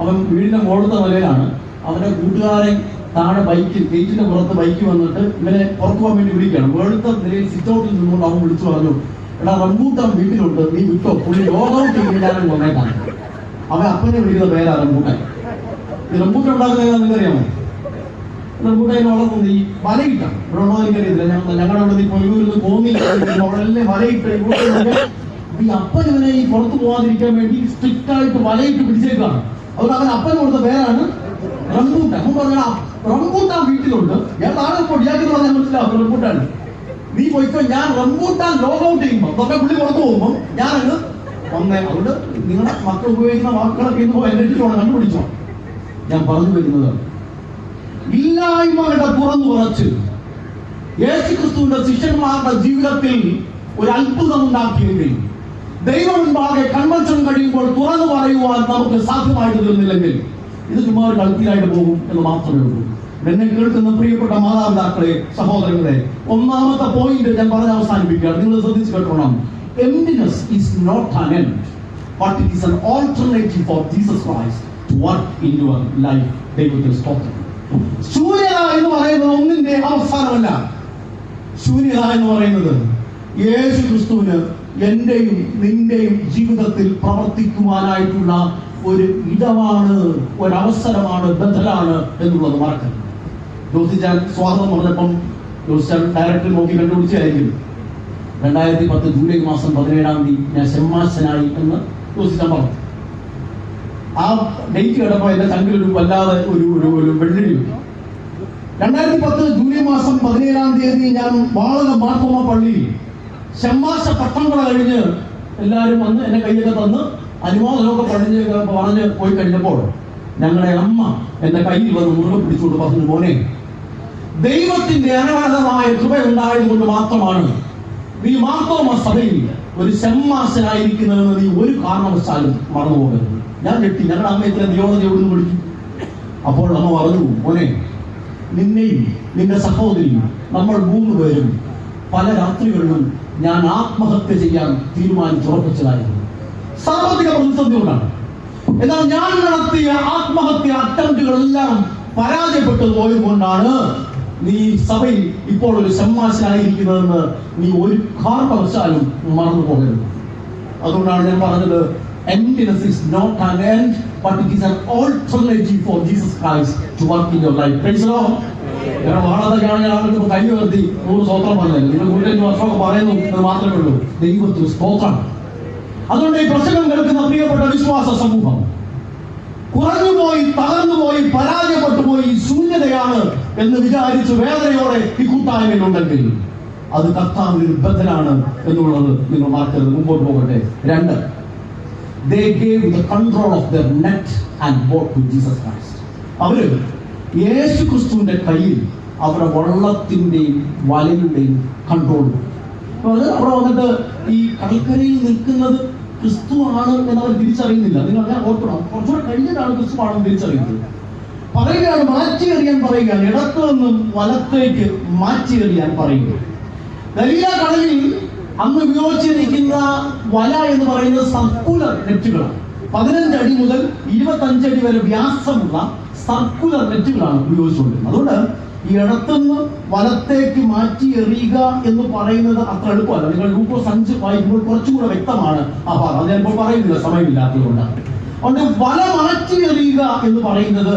Speaker 1: അവൻ വീടിന്റെ മുകളിലത്തെ നിലയിലാണ്. അവന്റെ കൂട്ടുകാരൻ താഴെ ബൈക്ക് ഗേറ്റിന്റെ പുറത്ത് ബൈക്ക് വന്നിട്ട് ഇവനെ പുറത്തു പോകാൻ വേണ്ടി വിളിക്കുകയാണ്. മുകളിലത്തെ നിലയിൽ സിറ്റ് ഔട്ടിൽ നിന്നുകൊണ്ട് അവൻ വിളിച്ചു പറഞ്ഞു, എടാ റംബൂട്ടാൻ വീട്ടിലുണ്ട്, നീ വിട്ടോ, പുള്ളി ലോകൗട്ട് ചെയ്യാനും വന്നേക്കാണ്. അവൻ അപ്പനെ വിളിക്കുന്ന പേരാ റംബൂട്ടാൻ. ഈ റംബൂട്ടാൻ ഉണ്ടാക്കുന്ന നിങ്ങൾക്കറിയാമോ? റംബൂട്ടാൻ വളർന്നത് ഈ വലയിട്ടാണ്. ഇവിടെ ഉണ്ടോ എനിക്കറിയത്തില്ല. ഞങ്ങളുടെ അവിടെ പൊയ്യൂരിൽ കോന്നി അവിടെല്ലാം വലയിട്ട്. ഈ അപ്പൻ ഇവനെ ഈ പുറത്തു പോകാതിരിക്കാൻ വേണ്ടി സ്ട്രിക്റ്റ് ആയിട്ട് വലയിട്ട് പിടിച്ചേക്കാണ്. അതുകൊണ്ട് അവൻ അപ്പൻ കൊടുത്ത പേരാണ് റംബൂട്ടാൻ. അപ്പൊ പറഞ്ഞ റംബൂട്ടാൻ വീട്ടിലുണ്ട്. ഞാൻ താഴെ പൊടിയാക്കി പറഞ്ഞാൽ മനസ്സിലാവും റംബൂട്ടാൻ. നീ പോയിക്കോ, ഞാൻ റംബൂട്ടാൻ ലോഗ് ഔട്ട് ചെയ്യുമ്പോൾ തൊക്കെ പുള്ളി പുറത്തു പോകുമ്പോൾ ഞാനങ്ങ് വന്നേ. അതുകൊണ്ട് നിങ്ങളുടെ മക്കൾ ഉപയോഗിക്കുന്ന വാക്കുകളൊക്കെ ഇന്ന് എന്നെ കണ്ടുപിടിച്ചോ. ഞാൻ പറഞ്ഞു വരുന്നത്, ഇല്ലായ്മകളുടെ തുറന്നു പറച്ച് യേശുക്രിസ്തുവിന്റെ ശിഷ്യന്മാരുടെ ജീവിതത്തിൽ ഒരു അത്ഭുതം ഉണ്ടാക്കിയെങ്കിൽ, ദൈവം മുൻപാകെ കൺവെൻഷൻ കഴിയുമ്പോൾ തുറന്നു പറയുവാൻ നമുക്ക് സാധ്യമായിട്ട് തീർന്നില്ലെങ്കിൽ ഇത് ചുമ്മാ ഒരു കളിപ്പിലായിട്ട് പോകും എന്ന് മാത്രമേ ഉള്ളൂ. എന്നെ കേൾക്കുന്ന പ്രിയപ്പെട്ട മാതാപിതാക്കളെ, സഹോദരങ്ങളെ, ഒന്നാമത്തെ പോയിന്റ് ഞാൻ പറഞ്ഞ് അവസാനിപ്പിക്കുകയാണ്. നിങ്ങൾ ശ്രദ്ധിച്ചു കേട്ടോണം. Emptiness is not an end, but it is an alternative for Jesus Christ to work in your life. ദൈവത്തിൽ സ്തോത്രം. ശൂന്യത എന്ന് പറയുന്നത് ഒന്നിന്റെ അവസാനമല്ല. ശൂന്യത എന്ന് പറയുന്നത് യേശു ക്രിസ്തുവിന് എന്റെയും നിന്റെയും ജീവിതത്തിൽ പ്രവർത്തിക്കുവാനായിട്ടുള്ള ഒരു ഇടമാണ്, ഒരവസരമാണ്, ബദലാണ് എന്നുള്ളത് മറക്കരുത്. ജോസിച്ചാൻ സ്വാഗതം പറഞ്ഞപ്പം ജോസിച്ചാൻ ഡയറക്ടർ നോക്കി കണ്ടുപിടിച്ചായിരിക്കും 2010 ജൂലൈ മാസം 17 ഞാൻ ഷമ്മാശനായി എന്ന് ജോസിച്ചാൻ പറഞ്ഞു. ആ ഡേറ്റ് കേട്ടപ്പോൾ എന്റെ ചങ്കിലൊരു വല്ലാതെ ഒരു വെള്ളിടി വെച്ചു. 2010 ജൂലൈ മാസം 17 ഞാൻ വാളക മാർത്തോമ പള്ളിയിൽ ഷമ്മാശ പട്ടംകൊട കഴിഞ്ഞ് എല്ലാവരും വന്ന് എന്നെ കയ്യൊക്കെ തന്ന് അനുമോദനമൊക്കെ പറഞ്ഞ് പോയി കഴിഞ്ഞപ്പോൾ ഞങ്ങളുടെ അമ്മ എന്റെ കയ്യിൽ വന്ന് മുറുകെ പിടിച്ചുകൊണ്ട് പറഞ്ഞു, മോനെ, ദൈവത്തിന്റെ അനവരതമായ കൃപ ഉണ്ടായതുകൊണ്ട് മാത്രമാണ് നീ മാർത്തോമ സഭയിൽ ഒരു ഷമ്മാശനായിരിക്കുന്നതെന്ന് നീ ഒരു കാരണവശാലും മറന്നു പോകരുത്. ഞാൻ ഞെട്ടി. ഞങ്ങളുടെ അമ്മ ഇത്ര നിയോജന എവിടെ നിന്ന് വിളിച്ചു. അപ്പോൾ അമ്മ പറഞ്ഞു, മോനെ, നിന്നെയും നിന്റെ സഹോദരിയും നമ്മൾ 3 പേരും പല രാത്രികളിലും ഞാൻ ആത്മഹത്യ ചെയ്യാൻ തീരുമാനിച്ചുറപ്പിച്ചതായിരുന്നു. സാമ്പത്തിക പ്രതിസന്ധി കൊണ്ടാണ്. എന്നാൽ ഞാൻ നടത്തിയ ആത്മഹത്യ അറ്റംപ്റ്റുകളെല്ലാം പരാജയപ്പെട്ടു പോയതുകൊണ്ടാണ് നീ സഭയിൽ ഇപ്പോൾ ഒരു ഷമ്മാശനായിരിക്കുന്നതെന്ന് നീ ഒരു കാരണവശാലും മറന്നു പോകരുത്. അതുകൊണ്ടാണ് ഞാൻ പറഞ്ഞത്, emptiness is not an end, but it is an alternative for Jesus Christ to work in your life. Praise the Lord. ഞാൻ വാളതൊക്കെയാണ് ആളുകൾ കൈ ഉയർത്തി 100 സ്തോത്രം പറഞ്ഞത്. നിങ്ങൾ 105 വർഷമൊക്കെ പറയുന്നു എന്ന് മാത്രമേ ഉള്ളൂ. ദൈവത്തിന് സ്തോത്രം. അതുകൊണ്ട് ഈ പ്രസംഗം കേൾക്കുന്ന പ്രിയപ്പെട്ട വിശ്വാസ സമൂഹം, കുറഞ്ഞുപോയി, തകർന്നുപോയി, പരാജയപ്പെട്ടു പോയി, ശൂന്യതയാണ് എന്ന് വിചാരിച്ച് വേദനയോടെ ഈ കൂട്ടായ്മയിലുണ്ടെങ്കിൽ അത് കർത്താവിന് ബദ്ധനാണ് എന്നുള്ളത് നിങ്ങൾ മറക്കരുത്. മുമ്പോട്ട് പോകട്ടെ. 2, they gave the control of their net and bought to Jesus Christ. അവര് യേശു ക്രിസ്തുവിന്റെ കയ്യിൽ അവരുടെ വള്ളത്തിന്റെയും വലയുടെയും കൺട്രോൾ. അവിടെ വന്നിട്ട് ഈ കടൽക്കരയിൽ നിൽക്കുന്നത് ക്രിസ്തു ആണ് എന്നവർ തിരിച്ചറിയുന്നില്ല. നിങ്ങൾ ഞാൻ ഓർക്കണം, കുറച്ചുകൂടെ കഴിഞ്ഞിട്ടാണ് ക്രിസ്തു ആണെന്ന് തിരിച്ചറിയുന്നത്. പറയുകയാണ്, മാറ്റിയെറിയാൻ പറയുകയാണ്, ഇടത്തു നിന്നും വലത്തേക്ക് മാറ്റിയെറിയാൻ പറയുക. ഗലീല കടലിൽ അന്ന് ഉപയോഗിച്ചിരിക്കുന്ന വല എന്ന് പറയുന്നത് സർക്കുലർ നെറ്റുകളാണ്. 15 അടി മുതൽ 25 അടി വരെ വ്യാസമുള്ള സർക്കുലർ നെറ്റുകളാണ് ഉപയോഗിച്ചുകൊണ്ടിരുന്നത്. അതുകൊണ്ട് ഈ ഇടത്തുനിന്ന് വലത്തേക്ക് മാറ്റി എറിയുക എന്ന് പറയുന്നത് അത്ര എളുപ്പമല്ല. നിങ്ങൾ ലൂക്കോസ് 5 വായിക്കുമ്പോൾ കുറച്ചുകൂടെ വ്യക്തമാണ് ആ ഭാഗം. അത് ഞാനിപ്പോൾ പറയുന്നില്ല, സമയമില്ലാത്തതുകൊണ്ട്. അതുകൊണ്ട് വല മാറ്റി എറിയുക എന്ന് പറയുന്നത്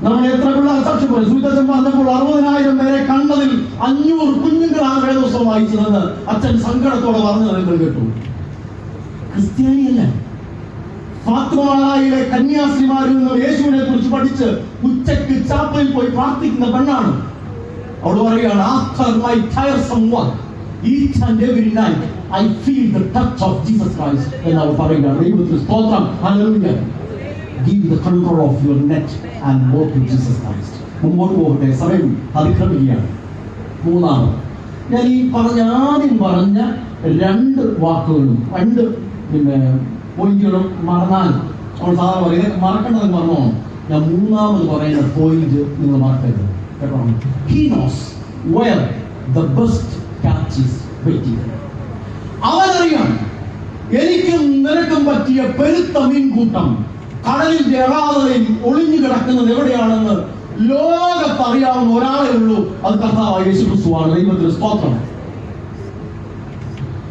Speaker 1: നമ്മൾ എത്ര പിള്ളേർ സാക്ഷ്യം പറയും? സുവിശേഷം പറഞ്ഞപ്പോൾ 60,000 പേരെ കണ്ടതിൽ 500 കുഞ്ഞുങ്ങളാണ് വേദോത്സവം വായിച്ചതെന്ന് അച്ഛൻ സങ്കടത്തോടെ പറഞ്ഞത് നിങ്ങൾ കേട്ടു. ക്രിസ്ത്യാനിയല്ല. ഫാത്തിമയിലെ കന്യാസ്ത്രീമാരിൽ നിന്ന് യേശുവിനെ കുറിച്ച് പഠിച്ച് ഉച്ചയ്ക്ക് ചാപ്പയിൽ പോയി പ്രാർത്ഥിക്കുന്ന പെണ്ണാണ്. അവൾ പറയുകയാണ്, after my tiresome work each and every night I feel the touch of Jesus Christ എന്ന് അവൾ പറയുകയാണ്. ദൈവത്തിന് സ്തോത്രം. Hallelujah. Give the control of your net and walk with Jesus Christ. മുമ്പോട്ട് പോകട്ടെ, സമയം അതിക്രമിക്കുകയാണ്. മൂന്നാമത് ഞാൻ ഈ ആദ്യം പറഞ്ഞ 2 വാക്കുകളും 2 പോയിന്റുകളും മറന്നാൽ നമ്മൾ സാധാരണ പറയും മറക്കേണ്ടത് മറന്നോ. ഞാൻ മൂന്നാമത് പറയുന്ന പോയിന്റ് നിങ്ങൾ മറക്കരുത് കേട്ടോ. He knows where the best catch is waiting. അവനറിയാം എനിക്കും നിനക്കും പറ്റിയ പെരുത്ത മീൻകൂട്ടം കടലിന്റെ അഗാധതയിൽ ഒളിഞ്ഞു കിടക്കുന്നത് എവിടെയാണെന്ന് ലോകത്ത് അറിയാവുന്ന ഒരാളേ ഉള്ളൂ. അത് കർത്താവായ യേശു ക്രിസ്തുവാണ്. ദൈവത്തിന് സ്തോത്രം.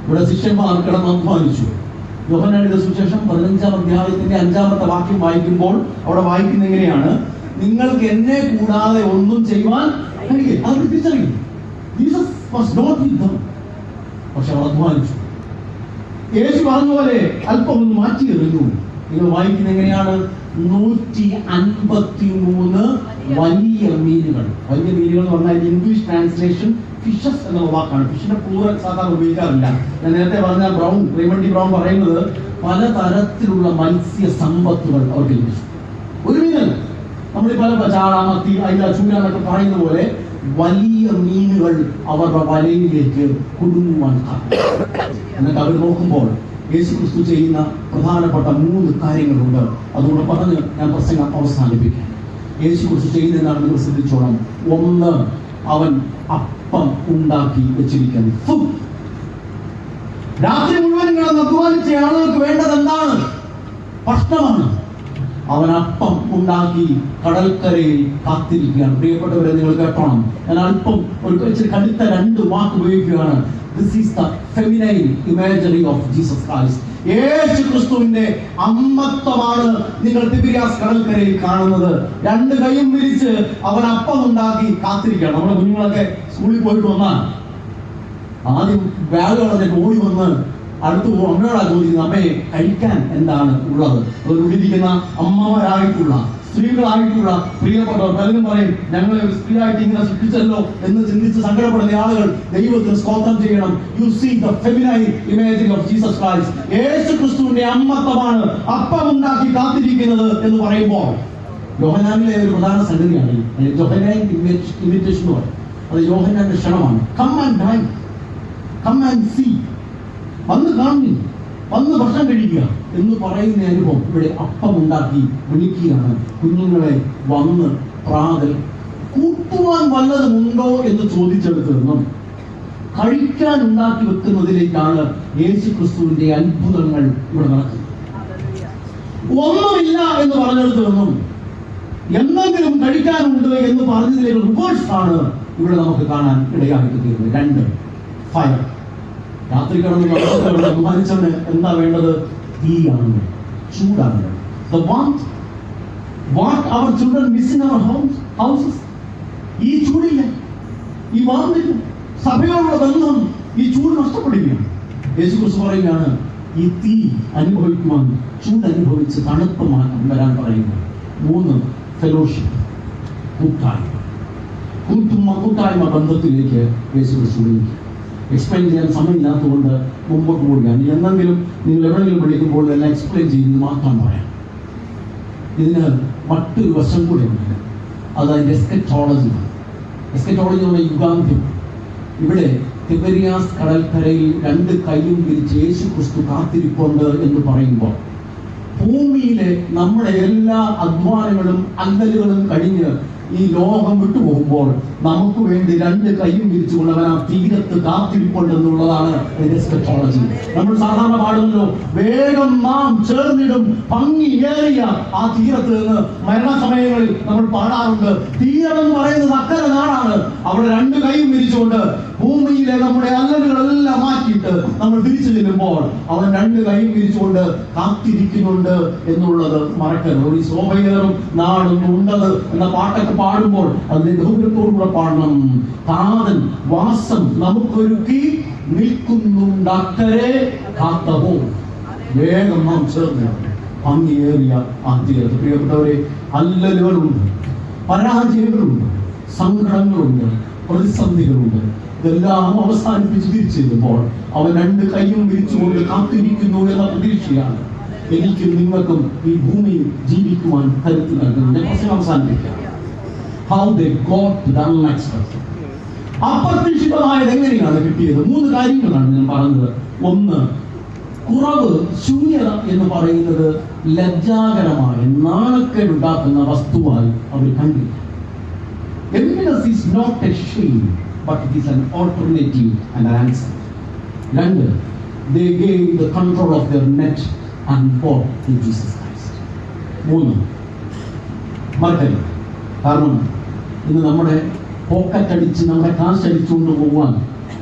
Speaker 1: ഇവിടെ ശിഷ്യന്മാർ കിടന്ന് അധ്വാനിച്ചു. യോഹന്നാന്റെ സുവിശേഷം 15-ാം അധ്യായത്തിന്റെ 5-ാമത്തെ വാക്യം വായിക്കുമ്പോൾ അവിടെ വായിക്കുന്ന എങ്ങനെയാണ്? നിങ്ങൾക്ക് എന്നെ കൂടാതെ ഒന്നും ചെയ്യുവാൻ കഴിയില്ല. അവർ തിരിച്ചറിയും. Jesus was not with dum. പക്ഷെ അവർ അധ്വാനിച്ചു. യേശു പറഞ്ഞ പോലെ അല്പം ഒന്ന് മാറ്റി എറിഞ്ഞു. നിങ്ങൾ വായിക്കുന്ന എങ്ങനെയാണ്? 153 വലിയ മീനുകൾ. വലിയ മീനുകൾ എന്ന് പറഞ്ഞാൽ ഇംഗ്ലീഷ് ട്രാൻസ്ലേഷൻ ഫിഷസ് എന്നുള്ള വാക്കാണ്. ഫിഷിന്റെ പൂർവ്വ സാധാരണ ഉപയോഗിക്കാറില്ല. ഞാൻ നേരത്തെ പറഞ്ഞ റെയ്മണ്ടി ബ്രൗൺ പറയുന്നത് പലതരത്തിലുള്ള മത്സ്യ സമ്പത്തുകൾ അവർക്ക് ലഭിച്ചു. ഒരു മീനല്ല, നമ്മൾ പല ചാള, മത്തി, അയില, ചൂര എന്നൊക്കെ പറയുന്ന പോലെ വലിയ മീനുകൾ അവരുടെ വലയിലേക്ക് കുടുങ്ങുവാൻ കാരണം. എന്നിട്ട് അവർ നോക്കുമ്പോൾ യേശു ക്രിസ്തു ചെയ്യുന്ന പ്രധാനപ്പെട്ട 3 കാര്യങ്ങളുണ്ട്. അതുകൊണ്ട് പറഞ്ഞ് ഞാൻ പ്രസംഗം അവസാനിപ്പിക്കാം. യേശു ക്രിസ്തു ചെയ്യുന്നതാണ് നിങ്ങൾ ശ്രദ്ധിച്ചോണം. 1, അവൻ അപ്പം ഉണ്ടാക്കി വെച്ചിരിക്കുന്നു. ഫുഡ്. രാത്രി മുഴുവൻ കിടന്ന് അധ്വാനിച്ച ആളുകൾക്ക് വേണ്ടത് എന്താണ്? ഭക്ഷണമാണ്. അവൻ അപ്പം ഉണ്ടാക്കി കടൽക്കരയിൽ കാത്തിരിക്കുകയാണ്. പ്രിയപ്പെട്ടവരെ, നിങ്ങൾ കേട്ടോണം. ഞാൻ അല്പം ഒരു കടുത്ത 2 വാക്ക് ഉപയോഗിക്കുകയാണ്. This is the feminine imagery of Jesus Christ. യേശു ക്രിസ്തുവിന്റെ അമ്മത്വമാണ് നിങ്ങൾ തിബിരിയാസ് കടൽക്കരയിൽ കാണുന്നത്. 2 കൈയും വിരിച്ച് അവൻ അപ്പം ഉണ്ടാക്കി കാത്തിരിക്കുകയാണ്. നമ്മുടെ കുഞ്ഞുങ്ങളൊക്കെ സ്കൂളിൽ പോയിട്ട് വന്നാൽ ആദ്യം ബാഗ് കളഞ്ഞിട്ട് ഓടി വന്ന് അടുത്ത് അമ്മയോടാ ചോദിക്കുന്നത്, അമ്മയെ കഴിക്കാൻ എന്താണ് ഉള്ളത്? ഉള്ളിരിക്കുന്ന അമ്മമാരായിട്ടുള്ള സ്ത്രീകളായിട്ടുള്ള പ്രിയപ്പെട്ടവർ പലരും പറയും, ഞങ്ങളെ ഒരു സ്ത്രീയായിട്ട് ഇങ്ങനെ സൃഷ്ടിച്ചല്ലോ എന്ന് ചിന്തിച്ച് സങ്കടപ്പെടുന്ന ആളുകൾ ദൈവത്തിന് സ്തോത്രം ചെയ്യണം. You see the feminine imagery of Jesus Christ. Yesu ക്രിസ്തുവിന്റെ അമ്മത്വമാണ് അപ്പം ഉണ്ടാക്കി കാത്തിരിക്കുന്നത് എന്ന് പറയുമ്പോൾ യോഹന്നാനിലെ ഒരു പ്രധാന സംഗതിയാണ് യോഹന്നാൻ ഇൻവിറ്റേഷൻ എന്ന് പറയും. അത് യോഹന്നാന്റെ ക്ഷണമാണ്. Come and dine, come and see. വന്ന് കാണുന്നു, വന്ന് ഭക്ഷണം കഴിക്കുക എന്ന് പറയുന്ന അനുഭവം ഇവിടെ അപ്പം ഉണ്ടാക്കി വിളിക്കുകയാണ്. കുഞ്ഞുങ്ങളെ വന്ന് പ്രാതൽ കൂട്ടുവാൻ വല്ലതുമുണ്ടോ എന്ന് ചോദിച്ചെടുത്ത് നിന്നും കഴിക്കാൻ ഉണ്ടാക്കി വെക്കുന്നതിലേക്കാണ് യേശു ക്രിസ്തുവിന്റെ അത്ഭുതങ്ങൾ ഇവിടെ നടക്കുന്നത്. ഒന്നുമില്ല എന്ന് പറഞ്ഞെടുത്ത് നിന്നും എന്തെങ്കിലും കഴിക്കാനുണ്ട് എന്ന് പറഞ്ഞതിലേക്ക് റിവേഴ്സ് ആണ് ഇവിടെ നമുക്ക് കാണാൻ ഇടയായിട്ട് തീരുന്നത്. 2, ഫയർ. രാത്രി കിടന്ന് അഭിമാനിച്ചവന് എന്താ വേണ്ടത്? തീയാണ്, ചൂടാണ്. What our children miss in our houses. ഈ ചൂടില്ല, ഈ വാർന്നില്ല, സഭയോടുള്ള ബന്ധം ഈ ചൂട് നഷ്ടപ്പെടുകയാണ്. യേശു ക്രിസ്തു പറയുകയാണ്, ഈ തീ അനുഭവിക്കുവാൻ ചൂട് അനുഭവിച്ച് തണുപ്പ് മാറ്റം വരാൻ പറയുന്നു. 3, ഫെലോഷിപ്പ്, കൂട്ടായ്മ ബന്ധത്തിലേക്ക് യേശു ക്രിസ്തു വിളിക്കുക. എക്സ്പ്ലെയിൻ ചെയ്യാൻ സമയമില്ലാത്തതുകൊണ്ട് മുമ്പോട്ട് പോവുകയാണ്. എന്തെങ്കിലും നിങ്ങൾ എവിടെയെങ്കിലും വിളിക്കുമ്പോൾ എല്ലാം എക്സ്പ്ലെയിൻ ചെയ്യുന്നത് മാത്രം പറയാം. ഇതിന് മറ്റൊരു വശം കൂടെ ഉണ്ട്. അത് അതിൻ്റെ എസ്കറ്റോളജിയാണ്. എസ്കറ്റോളജി എന്ന യുഗാന്ത്യം. ഇവിടെ തിബരിയാസ് കടൽക്കരയിൽ 2 കൈയും വിരിച്ച് യേശു ക്രിസ്തു കാത്തിരിപ്പുണ്ട് എന്ന് പറയുമ്പോൾ ഭൂമിയിലെ നമ്മുടെ എല്ലാ അധ്വാനങ്ങളും അല്ലലുകളും കഴിഞ്ഞ് ഈ ലോകം വിട്ടുപോകുമ്പോൾ നമുക്ക് വേണ്ടി രണ്ട് കൈയും വിരിച്ചുകൊണ്ട് അവൻ ആ തീരത്ത് കാത്തിരിപ്പുണ്ടെന്നുള്ളതാണ് എസ്കറ്റോളജി. നമ്മൾ സാധാരണ പാടുമല്ലോ, വേഗം നാം ചേർന്നിടും ഭംഗിയേറിയ ആ തീരത്ത് നിന്ന്. മരണസമയങ്ങളിൽ നമ്മൾ പാടാറുണ്ട്, തീരമെന്ന് പറയുന്നത് അക്കരെ നാടാണ്. അവിടെ രണ്ട് കൈയും വിരിച്ചുകൊണ്ട് ഭൂമിയിലെ നമ്മുടെ അല്ലലുകളെല്ലാം മാറ്റിയിട്ട് നമ്മൾ തിരിച്ചു ചെല്ലുമ്പോൾ അവൻ രണ്ട് കൈയും വിരിച്ചുകൊണ്ട് കാത്തിരിക്കുന്നുണ്ട് എന്നുള്ളത് മറക്കരുത്. ഒരു ശോഭയേറും നാടൊന്നും ഉണ്ടത് എന്ന പാട്ടൊക്കെ പാടുമ്പോൾ അതിന്റെ ഗൗരവത്തോടുകൂടെ പാടണം. താതൻ വാസം നമുക്കൊരുക്കി നിൽക്കുന്നുണ്ടക്കരെ കാത്തവോ, വേഗം നാം ചേർന്ന് ഭംഗിയേറിയ ആ തീരത്ത്. പ്രിയപ്പെട്ടവരെ, അല്ലലുകളുണ്ട്, പരാജയങ്ങളുണ്ട്, സങ്കടങ്ങളുണ്ട്, പ്രതിസന്ധികളുണ്ട്. ഇതെല്ലാം അവസാനിപ്പിച്ച് തിരിച്ചെല്ലുമ്പോൾ അവൻ രണ്ട് കൈയും വിരിച്ചുകൊണ്ട് കാത്തിരിക്കുന്നു എന്ന പ്രതീക്ഷയാണ് എനിക്കും നിങ്ങൾക്കും ഈ ഭൂമിയിൽ ജീവിക്കുവാൻ കരുത്ത് നൽകുന്നത്. ഞാൻ പ്രശ്നം അവസാനിപ്പിക്കാം. How they got to the unexpected. അപ്രതീക്ഷിതമായത് എങ്ങനെയാണ് കിട്ടിയത്? 3 കാര്യങ്ങളാണ് ഞാൻ പറഞ്ഞത്. ഒന്ന്, കുറവ്, ശൂന്യത എന്ന് പറയുന്നത് ലജ്ജാകരമായ നാണക്കേടുണ്ടാക്കുന്ന വസ്തുവായി അവർ കണ്ടില്ല. Emptiness is not a shame, but it is an alternative and an answer. 2, they gave the control of their net and bought in Jesus Christ. 3, മറക്കരുത്. കാരണം ഇന്ന് നമ്മുടെ പോക്കറ്റ് അടിച്ച് നമ്മുടെ കാശ് അടിച്ചുകൊണ്ട് പോകാൻ